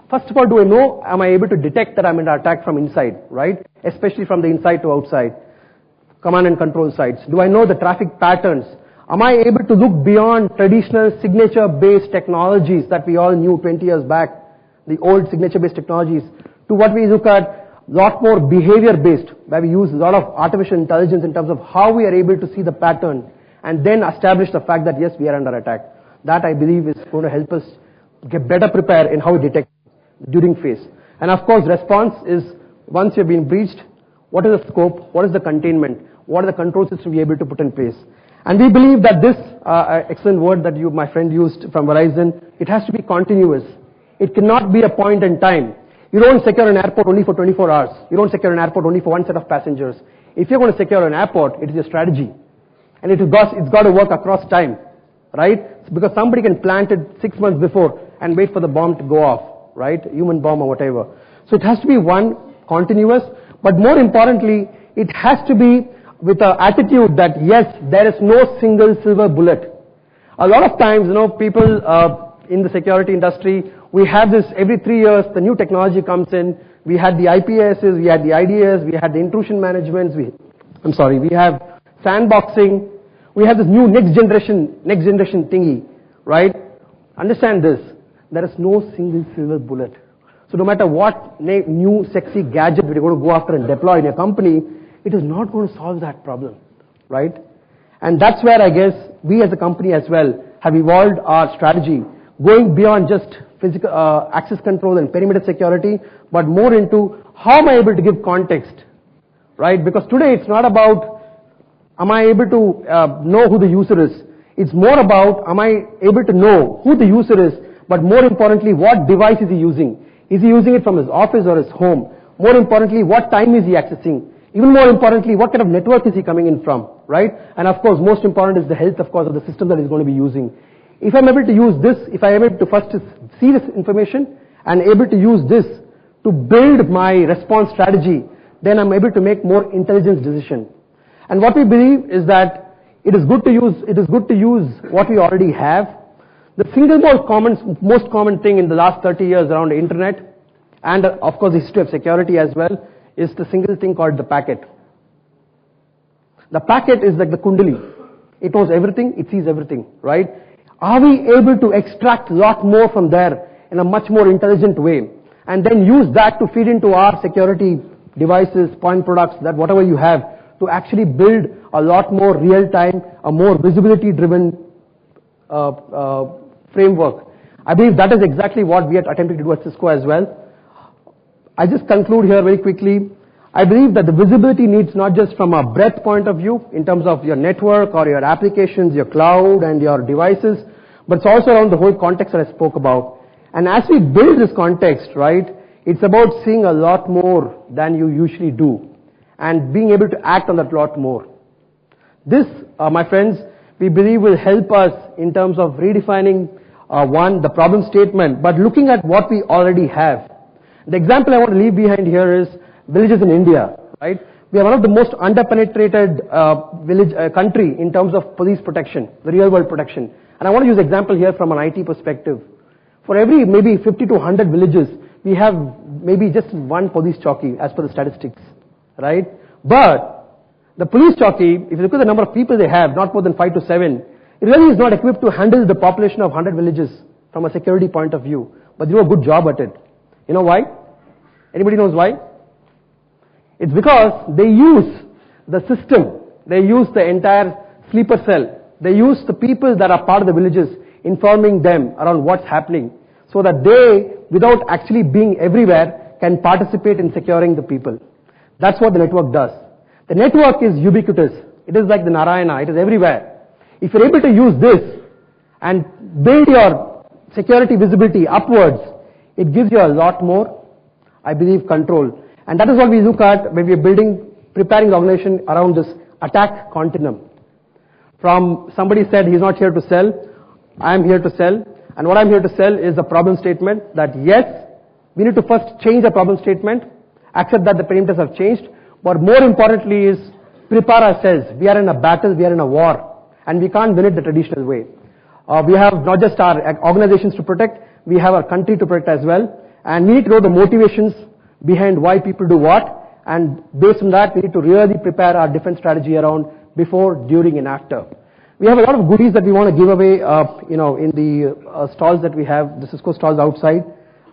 first of all, do I know, am I able to detect that I'm under attack from inside, right? Especially from the inside to outside, command and control sides. Do I know the traffic patterns? Am I able to look beyond traditional signature-based technologies that we all knew 20 years back, the old signature-based technologies, to what we look at a lot more behavior-based, where we use a lot of artificial intelligence in terms of how we are able to see the pattern and then establish the fact that yes, we are under attack. That I believe is going to help us get better prepared in how we detect during phase. And of course, response is once you've been breached, what is the scope, what is the containment, what are the control systems we're able to put in place. And we believe that this excellent word that my friend used from Verizon, it has to be continuous. It cannot be a point in time. You don't secure an airport only for 24 hours. You don't secure an airport only for one set of passengers. If you're going to secure an airport, it is a strategy. And it's got to work across time, right? Because somebody can plant it 6 months before and wait for the bomb to go off, right? Human bomb or whatever. So it has to be one, continuous, but more importantly, it has to be with an attitude that yes, there is no single silver bullet. A lot of times, people in the security industry, we have this every 3 years, the new technology comes in. We had the IPSs, we had the IDS, we had the intrusion management, we have sandboxing, we have this new next generation thingy, right? Understand this, there is no single silver bullet. So no matter what new sexy gadget we're going to go after and deploy in your company, it is not going to solve that problem, right? And that's where I guess we as a company as well have evolved our strategy, going beyond just physical access control and perimeter security, but more into how am I able to give context, right? Because today it's not about am I able to know who the user is. It's more about am I able to know who the user is, but more importantly, what device is he using? Is he using it from his office or his home? More importantly, what time is he accessing? Even more importantly, what kind of network is he coming in from, right? And of course, most important is the health, of course, of the system that he's going to be using. If I'm able to use this, if I'm able to first see this information and able to use this to build my response strategy, then I'm able to make more intelligence decision. And what we believe is that it is good to use what we already have. The single most common thing in the last 30 years around the internet, and of course the history of security as well, is the single thing called the packet. The packet is like the kundali. It knows everything, it sees everything, right? Are we able to extract a lot more from there in a much more intelligent way and then use that to feed into our security devices, point products, that whatever you have, to actually build a lot more real-time, a more visibility-driven framework. I believe that is exactly what we are attempting to do at Cisco as well. I just conclude here very quickly. I believe that the visibility needs not just from a breadth point of view in terms of your network or your applications, your cloud and your devices, but it's also around the whole context that I spoke about. And as we build this context, right, it's about seeing a lot more than you usually do and being able to act on that lot more. This, my friends, we believe will help us in terms of redefining, one, the problem statement, but looking at what we already have. The example I want to leave behind here is villages in India, right? We are one of the most underpenetrated country in terms of police protection, the real world protection. And I want to use example here from an IT perspective. For every maybe 50 to 100 villages, we have maybe just one police chowki as per the statistics, right? But the police chowki, if you look at the number of people they have, not more than 5 to 7, it really is not equipped to handle the population of 100 villages from a security point of view. But they do a good job at it. You know why? Anybody knows why? It's because they use the system. They use the entire sleeper cell. They use the people that are part of the villages, informing them around what's happening, so that they, without actually being everywhere, can participate in securing the people. That's what the network does. The network is ubiquitous. It is like the Narayana. It is everywhere. If you're able to use this and build your security visibility upwards, it gives you a lot more, I believe, control. And that is what we look at when we are preparing the organization around this attack continuum. From somebody said he's not here to sell, I am here to sell. And what I'm here to sell is a problem statement that yes, we need to first change the problem statement, accept that the parameters have changed, but more importantly is prepare ourselves. We are in a battle, we are in a war, and we can't win it the traditional way. We have not just our organizations to protect, we have our country to protect as well, and we need to know the motivations behind why people do what, and based on that we need to really prepare our defense strategy around before, during and after. We have a lot of goodies that we want to give away in the stalls that we have, the Cisco stalls outside.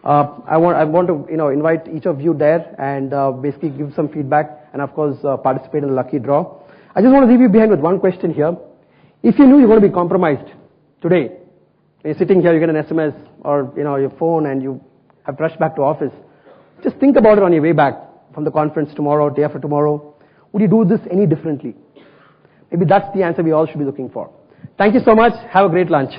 I want to invite each of you there and basically give some feedback and of course participate in the lucky draw. I just want to leave you behind with one question here. If you knew you're going to be compromised today, when you're sitting here, you get an SMS or your phone and you have to rush back to office, just think about it on your way back from the conference tomorrow, day after tomorrow. Would you do this any differently? Maybe that's the answer we all should be looking for. Thank you so much. Have a great lunch.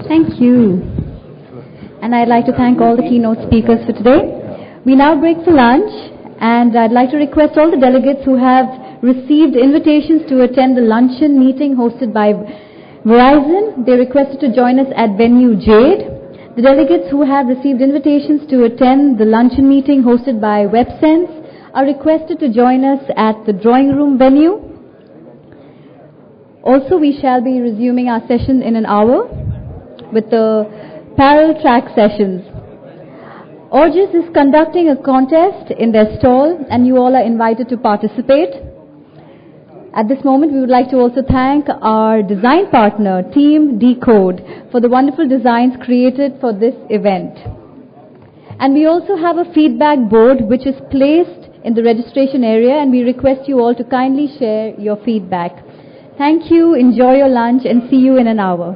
Thank you. And I'd like to thank all the keynote speakers for today. We now break for lunch, and I'd like to request all the delegates who have received invitations to attend the luncheon meeting hosted by Verizon, they requested to join us at venue Jade. The delegates who have received invitations to attend the luncheon meeting hosted by WebSense are requested to join us at the drawing room venue. Also, we shall be resuming our session in an hour with the parallel track sessions. Orgis is conducting a contest in their stall, and you all are invited to participate. At this moment, we would like to also thank our design partner, Team Decode, for the wonderful designs created for this event. And we also have a feedback board which is placed in the registration area, and we request you all to kindly share your feedback. Thank you, enjoy your lunch, and see you in an hour.